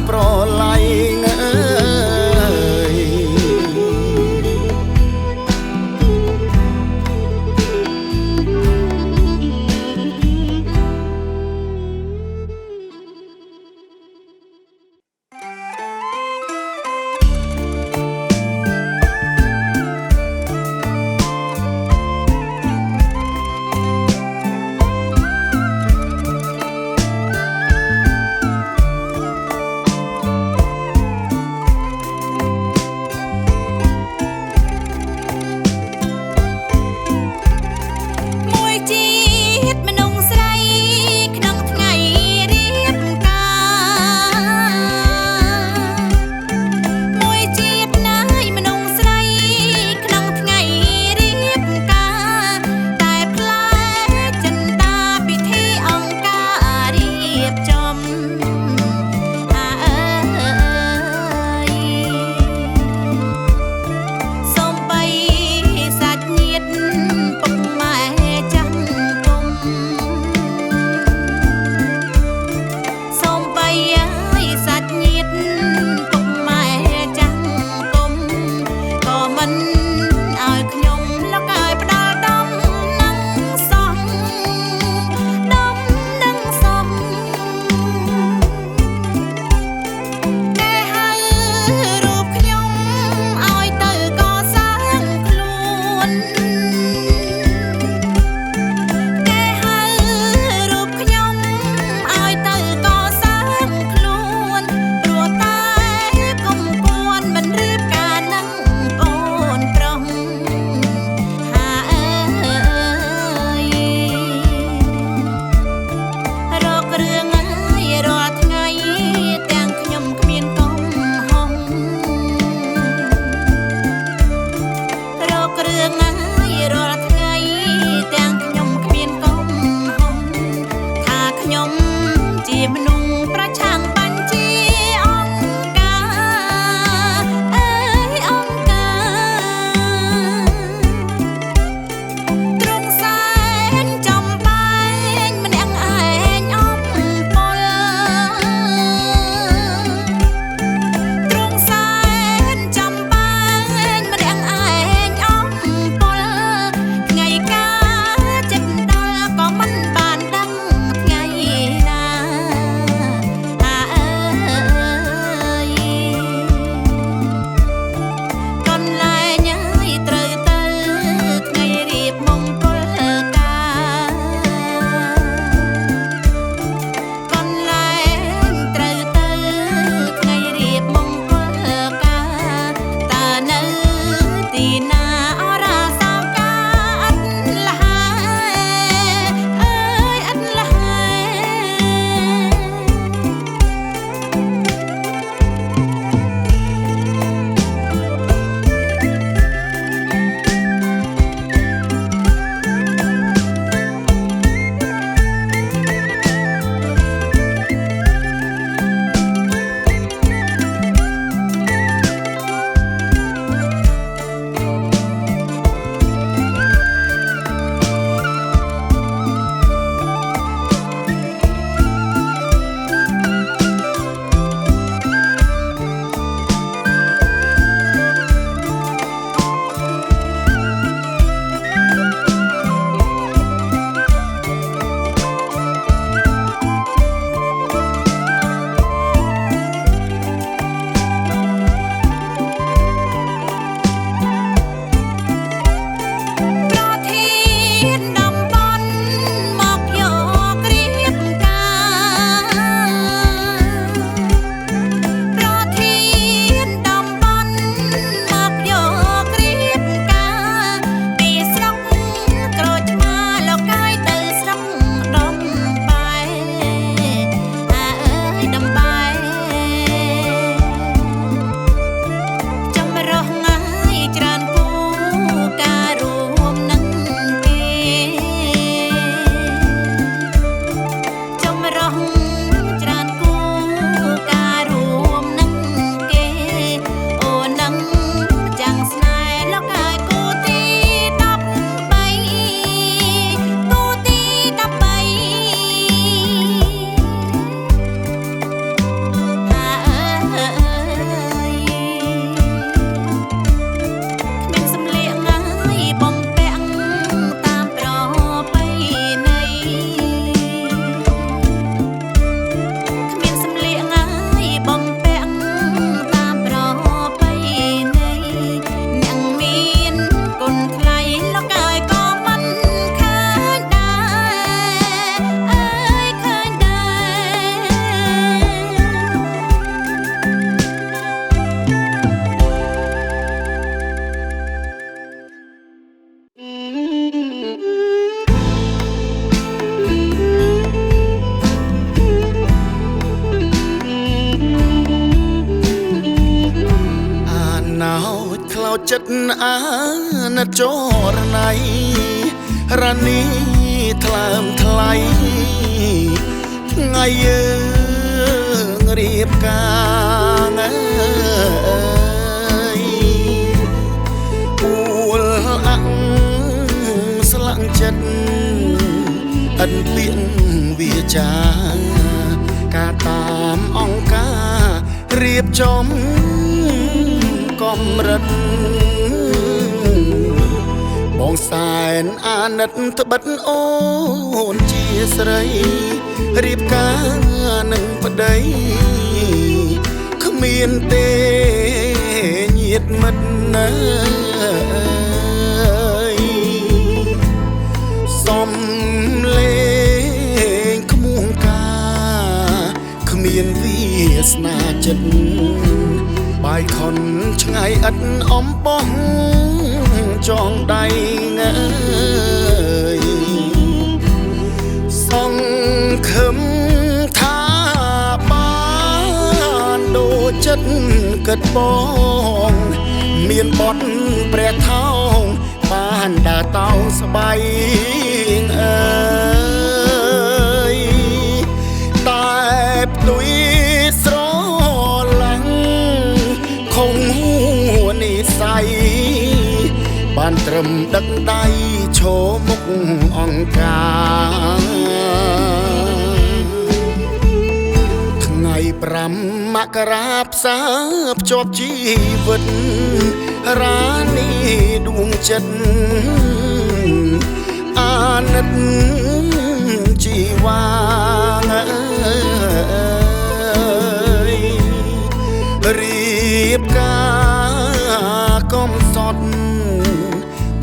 ប្រឡ័យងើយ ចិត្តអាណិតចរណៃរ៉ានីថ្លើមថ្លៃថ្ងៃយើងរៀបការអួលអាំងស្លាក់ចិត្តអិនពីងវាចាការតាមអង្គការរៀបចំកម្រិតបងសែនអាណិតត្បិតអូនជាស្រីរៀបការនឹងប្តីគ្មានទេញាតិមិត្តណាសំលេងក្មួងការគ្មានវាសនាចិត្តបាយខុនឆ្ងាយឥតអំបោះចងដៃងើយសង្ឃឹមថាបានដូចចិត្តគិតបងមានបត់ព្រះថោងបានដើរតោស្បៃអើយតែផ្ទុយស្រឡាញ់ខំហួនិស័យបានត្រឹមដឹកដៃឈរមុខអង្គការថ្ងៃ5មករាផ្សារភ្ជាប់ជីវិតរានីដួងចិត្តអាណិតជីវារៀបការកំសត់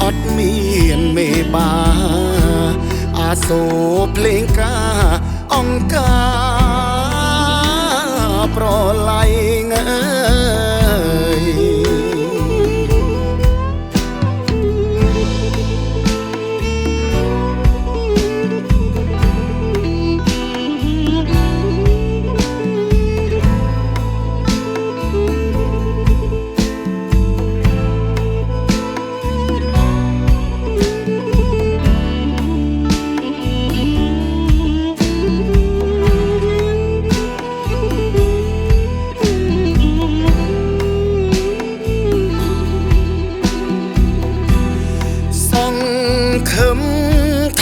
អត់មានមេបាអាសូរភ្លេងការអង្គការប្រឡ័យងើយខឹម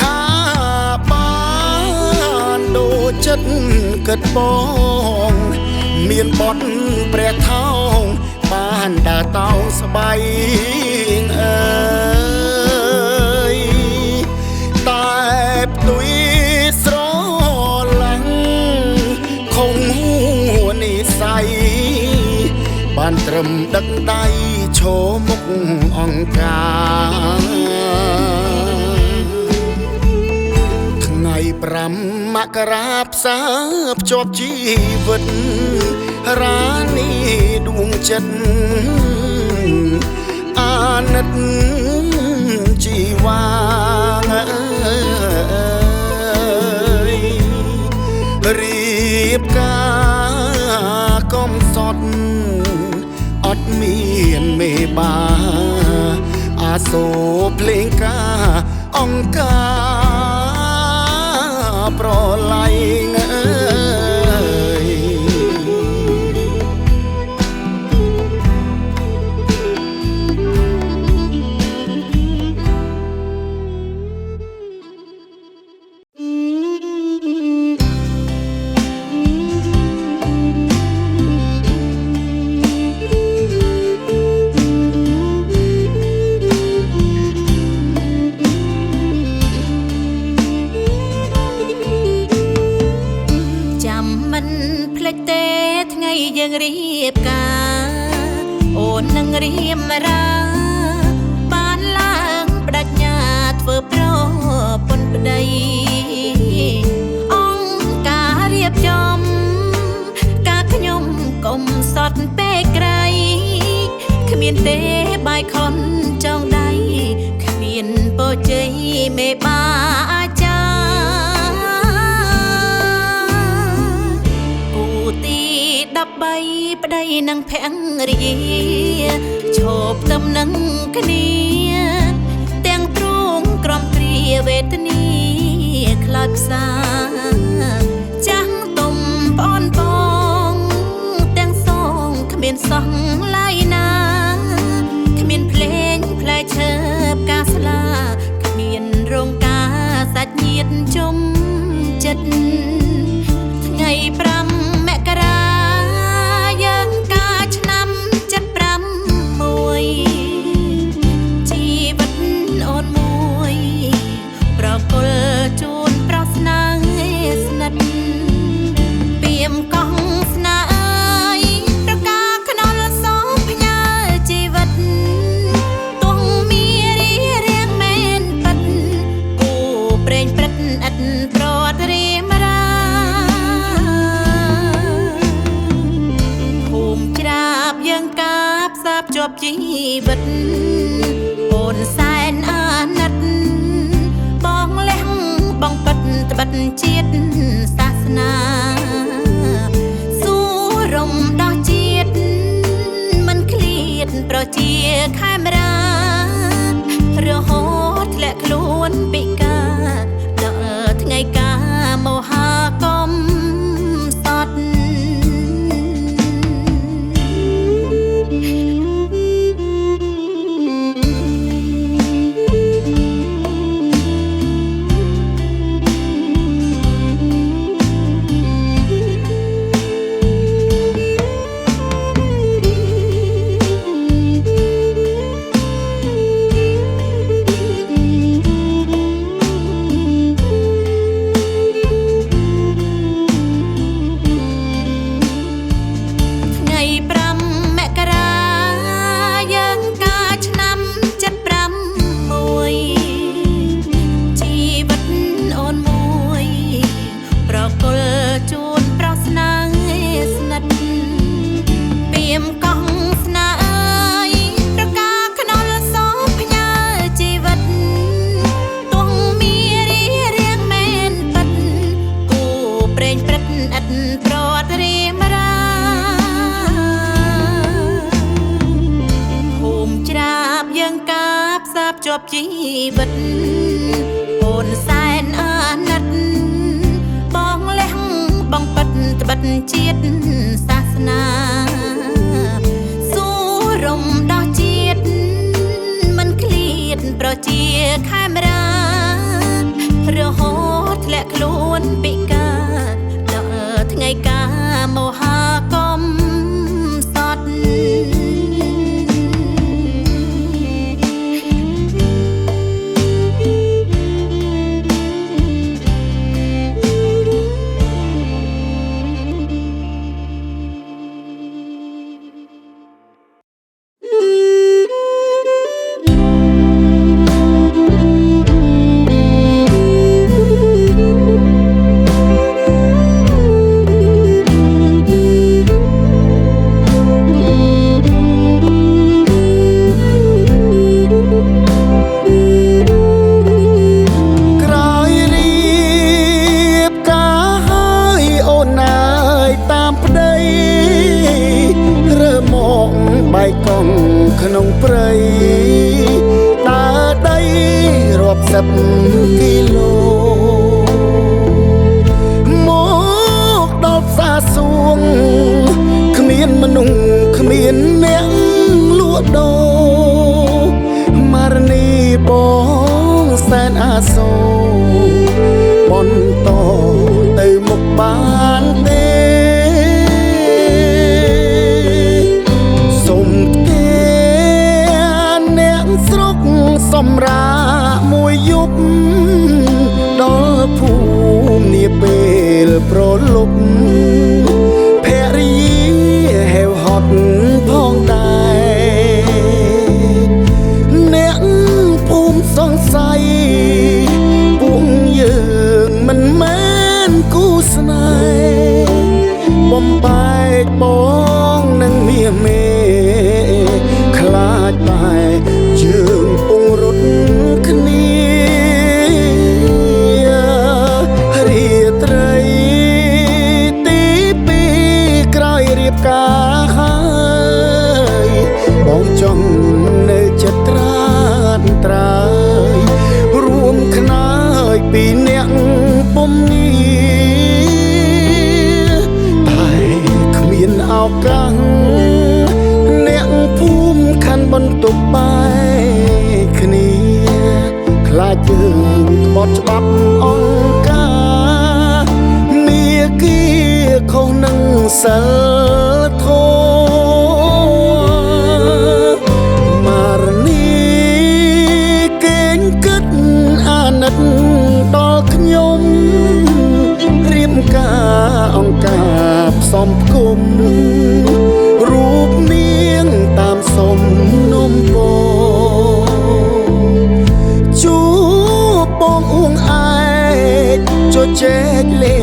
ថាបានដូចចិត្តគិតបងមានបត់ព្រះថោងបានដើរតោស្បៃអើយតែផ្ទុយស្រឡាញ់ខំហួនិស័យបានត្រឹមដឹកដៃឈរមុខអង្គការថ្ងៃ5មករាផ្សារភ្ជាប់ជីវិតរានីដួងចិត្តអាណិតជីវារៀបការកំសត់អត់មានមេបាអាសូរភ្លេងការអង្គការប្រឡ័យងើយយើងរៀបការអូននឹងរៀបរាបានឡើងបដិញ្ញាធ្វើប្រពន្ធប្តីអង្គការរៀបចំការខ្ញុំកុំសត់ពេកក្រៃគ្មានទេបាយខុនចងដៃគ្មានពរជ័យមេបាអាចារ្យទី10 បីប្តីនឹងភរិយាឈប់ទំនឹងគ្នាទាំងទ្រូងក្រំគ្រាវេទនាខ្លោចផ្សាចាំងទុំប្អូនបងទាំងសងគ្មានសោះឡើយណាគ្មានភ្លេងផ្លែឈើផ្កាស្លាគ្មានរោងការសាច់ញាតិជុំចិត្តថ្ងៃ5មករាយើងការឆ្នាំ76ជីវិតអូនមួយប្រគល់ជូនប្រស្នាស្និទ្ធពីមកងស្នាអើយប្រកាខ្នល់សោផ្ញើជីវិតទងមានរៀងមែនប៉ិតគូប្រេងព្រឹត្តឥតប្រតរៀមរាភូមិច្រាបយើងកាបសាបជាប់ជីវិតអូនសែនអាណិតបងលះបងប៉ិតត្បិតជាតិសាសនាសួរំដោះជាតិមិនឃ្លៀតប្រជាខេមរារហូតធ្លាក់ខ្លួនពិការដល់ថ្ងៃកាមហាកំសត់ជាប់ជីវិតអូនសែនអាណិតបងលះបងប៉ិតត្បិតជាតិសាសនាសួរំដោះជាតិមិនឃ្លៀតប្រជាខេមរារហូតធ្លាក់ខ្លួនពិការដល់ថ្ងៃកាមហាកំសត់ក្នុងព្រៃដើរដីរាប់សិបគីឡូមកដល់ផ្សារសួងគ្មានមនុស្សគ្មានអ្នកលក់ដូរមារនីបងសែនអាសូរបន្តទៅមុខបានទេសម្រាប់មួយយប់ដល់ភូមិនាពេលប្រលប់ភរិយាហេវហត់ផងដែរអ្នកភូមិសង្ស័យពួកយើងមិនមែនគូស្នេហ៍ ហើយបងចង់នៅចិត្តត្រានត្រើយរួមខ្នើយពីអ្នកពុំងារតែគ្មានឱកាសអ្នកភូមិខណ្ឌបន្ទប់បែកគ្នាខ្លាចយើងក្បត់ច្បាប់អង្គការមាគ៌ាខុសនឹងសិលធម៌មារនីកេងគិតអាណិតដល់ខ្ញុំរៀបការអង្គការផ្សំផ្គុំរូបនាងតាមសំនំពជួបបងអួងឯកជជែកលេ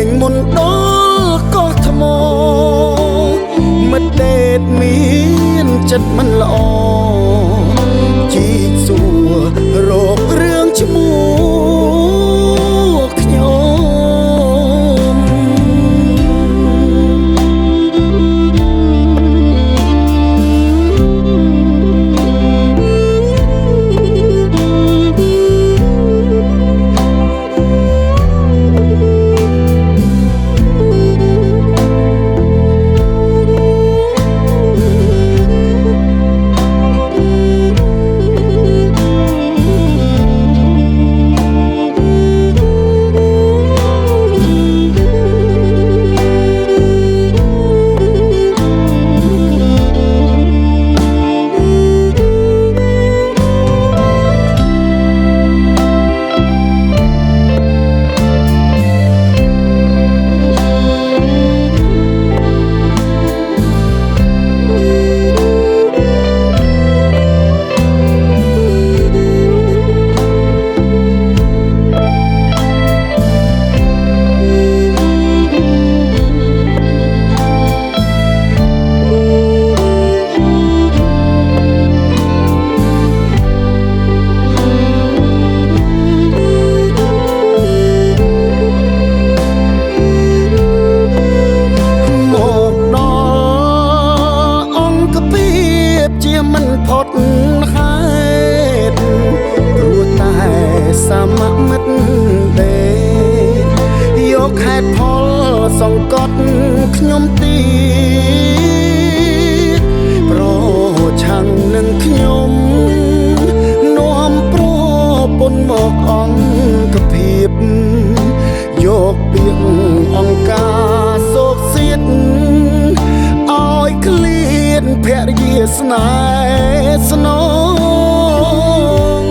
ងមុនដល់កោះថ្មមិត្តដេតមានចិត្តមិនល្អជីកសួររករឿងឈ្មោះខ្ញុំសង្កត់ខ្ញុំទៀតប្រឆាំងនឹងខ្ញុំនាំប្រពន្ធមកអង្គភាពយកពាក្យអង្គការសោកសៀតឲ្យឃ្លានភរិយាស្នេហ៍ស្នង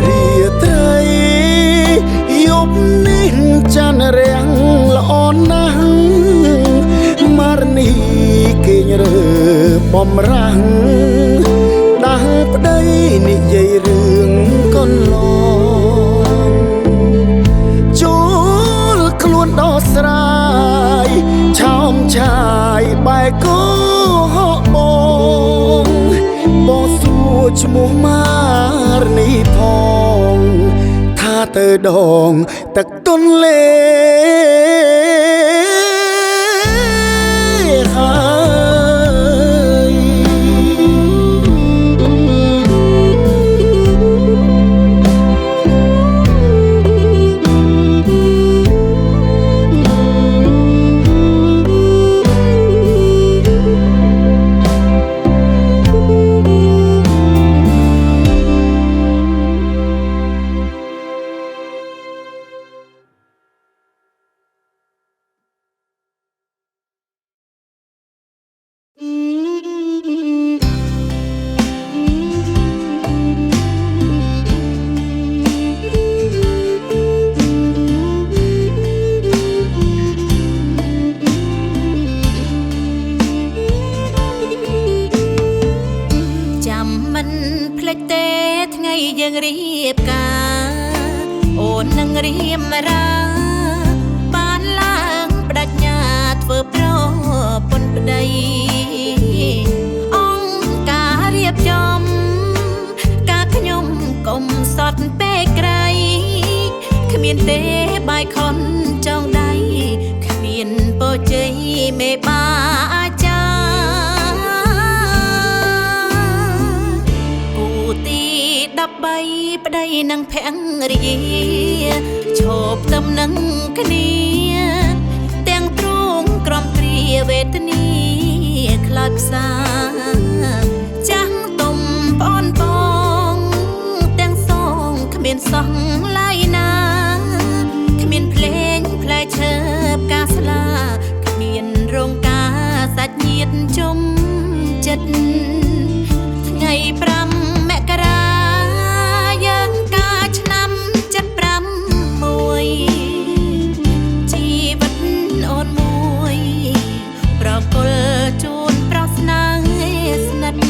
រាត្រីយប់នេះច័ន្ទរាំងល្អណាស់មារនីគេងរើបំរាំងដាស់ប្តីនិយាយរឿងកន្លងចូលខ្លួនដោះស្រាយឆោមឆាយបែកគោហកបងសួរឈ្មោះមារនីផងថាទៅដងទឹកទន្លេហើយយើងរៀបការអូននឹងរៀបរាបានឡើងបដិញ្ញាធ្វើប្រពន្ធប្តីអង្គការរៀបចំការខ្ញុំកុំសត់ពេកក្រៃគ្មានទេបាយខុនចងដៃគ្មានពរជ័យមេបា បីប្តីនឹងភរិយាឈប់ទំនឹងគ្នាទាំងទ្រូងក្រំគ្រាវេទនីខ្លោចផ្សាចាំងទុំបងបងទាំងសងគ្មានសោះឡាយណាគ្មានភ្លេងផ្លែឈើផ្កាស្លាគ្មានរោងការសាច់ញាតិជុំចិត្តថ្ងៃ5មករាយើងកាឆ្នាំ76ជីវិតអូនមួយប្រគល់ជូនប្រស្នាស្និទ្ធ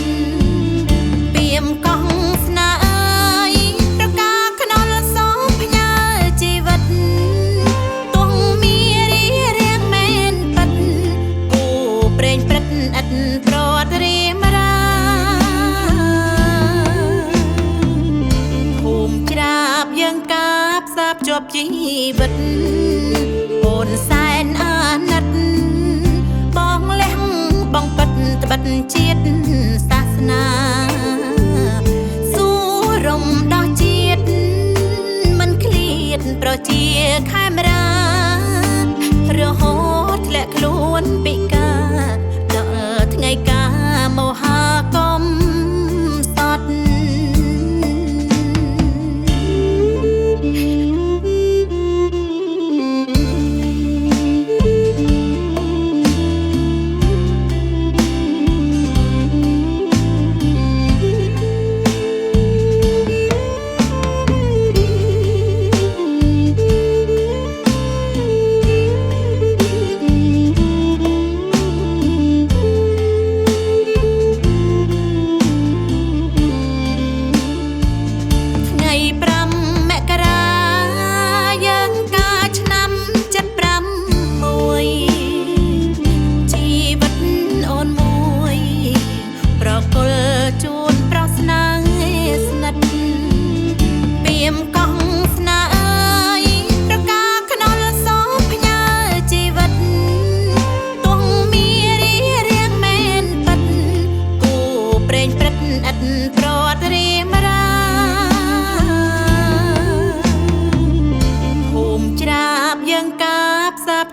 ពីមកងស្នាអើយប្រកាខ្នល់សោផ្ញើជីវិតទងមានរៀងមែនពិតគូប្រេងព្រឹត្តឥតប្រត់រៀមរាភូមិច្រាបយើងកាបសាបជាប់ជីវិតអូនសែនអាណិតបងលះបងពិតត្បិតជាតិសាសនាស៊ូរំដោះជាតិមិនឃ្លាតប្រជាខេមរារហូតធ្លាក់ខ្លួនពិការដល់ថ្ងៃកាមហាកំសត់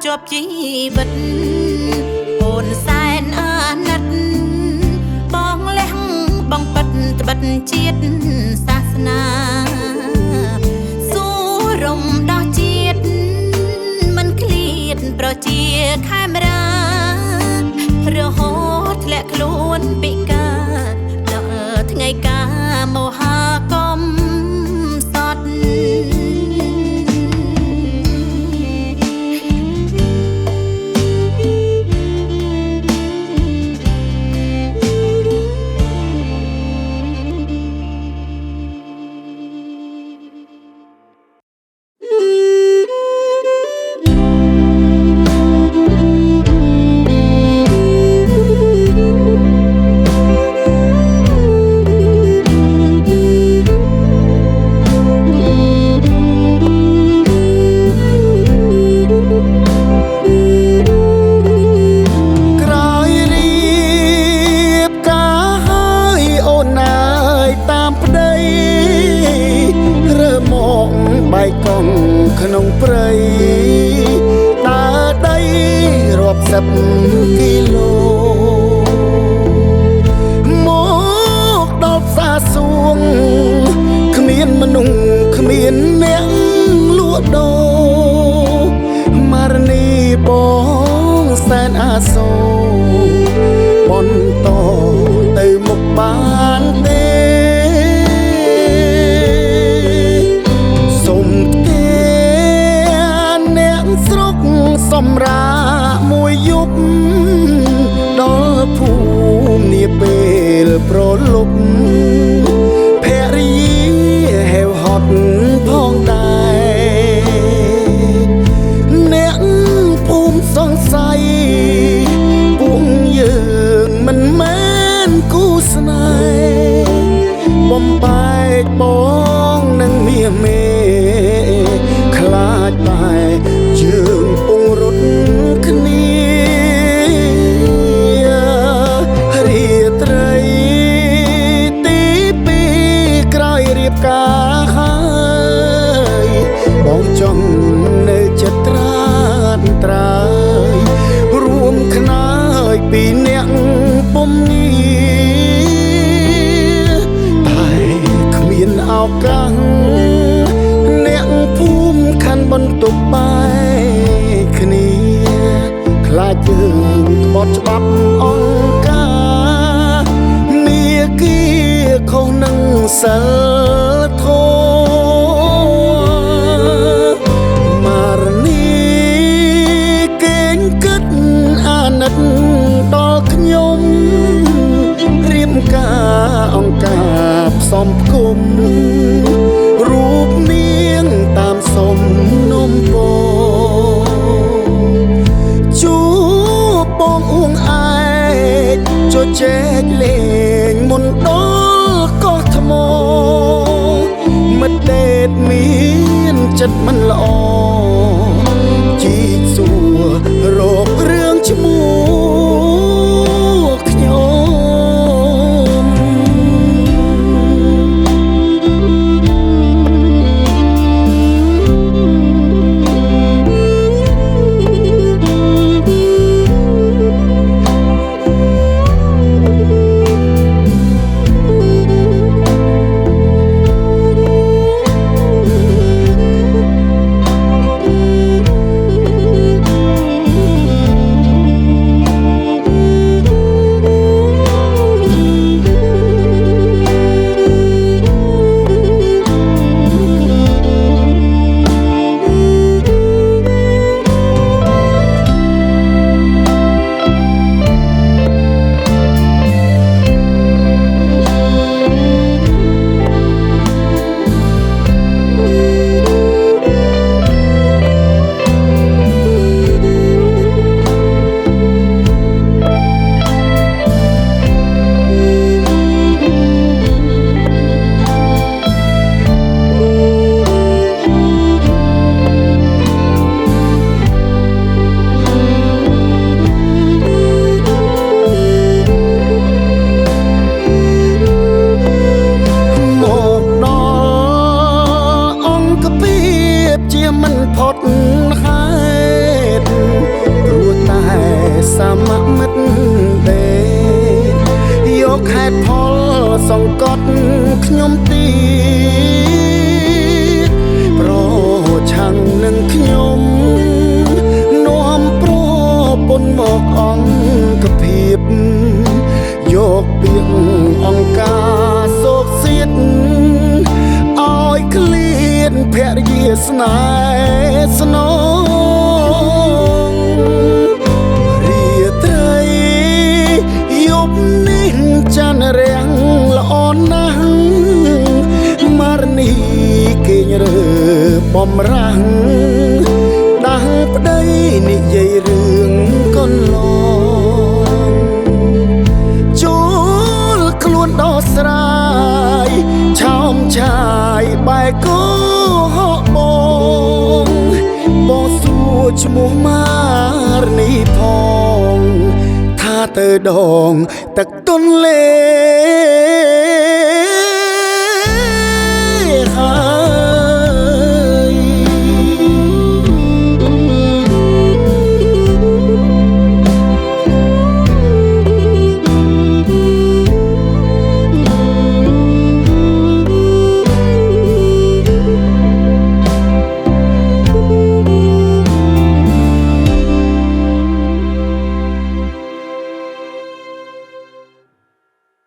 ជាប់ជីវិតអូនសែនអាណិតបងលះបងពិតត្បិតជាតិសាសនាស៊ូរំដោះជាតិមិនឃ្លាតប្រជាខេមរារហូតធ្លាក់ខ្លួនពិការដល់ថ្ងៃកាមហាកំសត់ក្នុងព្រៃដើរដីរាប់សិបគីឡូមកដល់ផ្សារសួងគ្មានមនុស្សគ្មានអ្នកលក់ដូរម៉ារនីបងសែនអាសូរបន្តទៅមុខបានទេសម្រាប់មួយយប់ អ្នកពុំងារតែគ្មានឱកាសអ្នកភូមិខណ្ឌបន្ទប់បែកគ្នាខ្លាចយើងក្បត់ច្បាប់អង្គការមាគ៌ាខុសនឹងសិលធម៌មារនីកេងគិតអាណិតដល់ខ្ញុំរៀបការអង្គការផ្សំផ្គុំរូបនាងតាមសំនំពជួបងអួងឯកជជែកលេងមុនដល់កោះថ្មមិត្តដេតមានចិត្តមិនល្អជីកសួររករឿងឈ្មោះខ្ញុំមិនផុតហេតុព្រោះតែសមមិត្តទេយកហេតុផលសង្កត់ខ្ញុំទីប្រឆាំងនឹងខ្ញុំនាំប្រពន្ធមកអង្គភាពយកពាក្យអង្គការសោកសៀតឲ្យឃ្លានភរិយាស្នេហ៍ស្នងរាត្រីយប់នេះច័ន្ទរាំងល្អណាស់មារនីគេងរើបំរាំងដាស់ប្តីនិយាយរឿងកន្លងចូលខ្លួនដោះស្រាយឆោមឆាយបែកគោបងសួរឈ្មោះមារនីផងថាទៅដងទឹកទន្លេ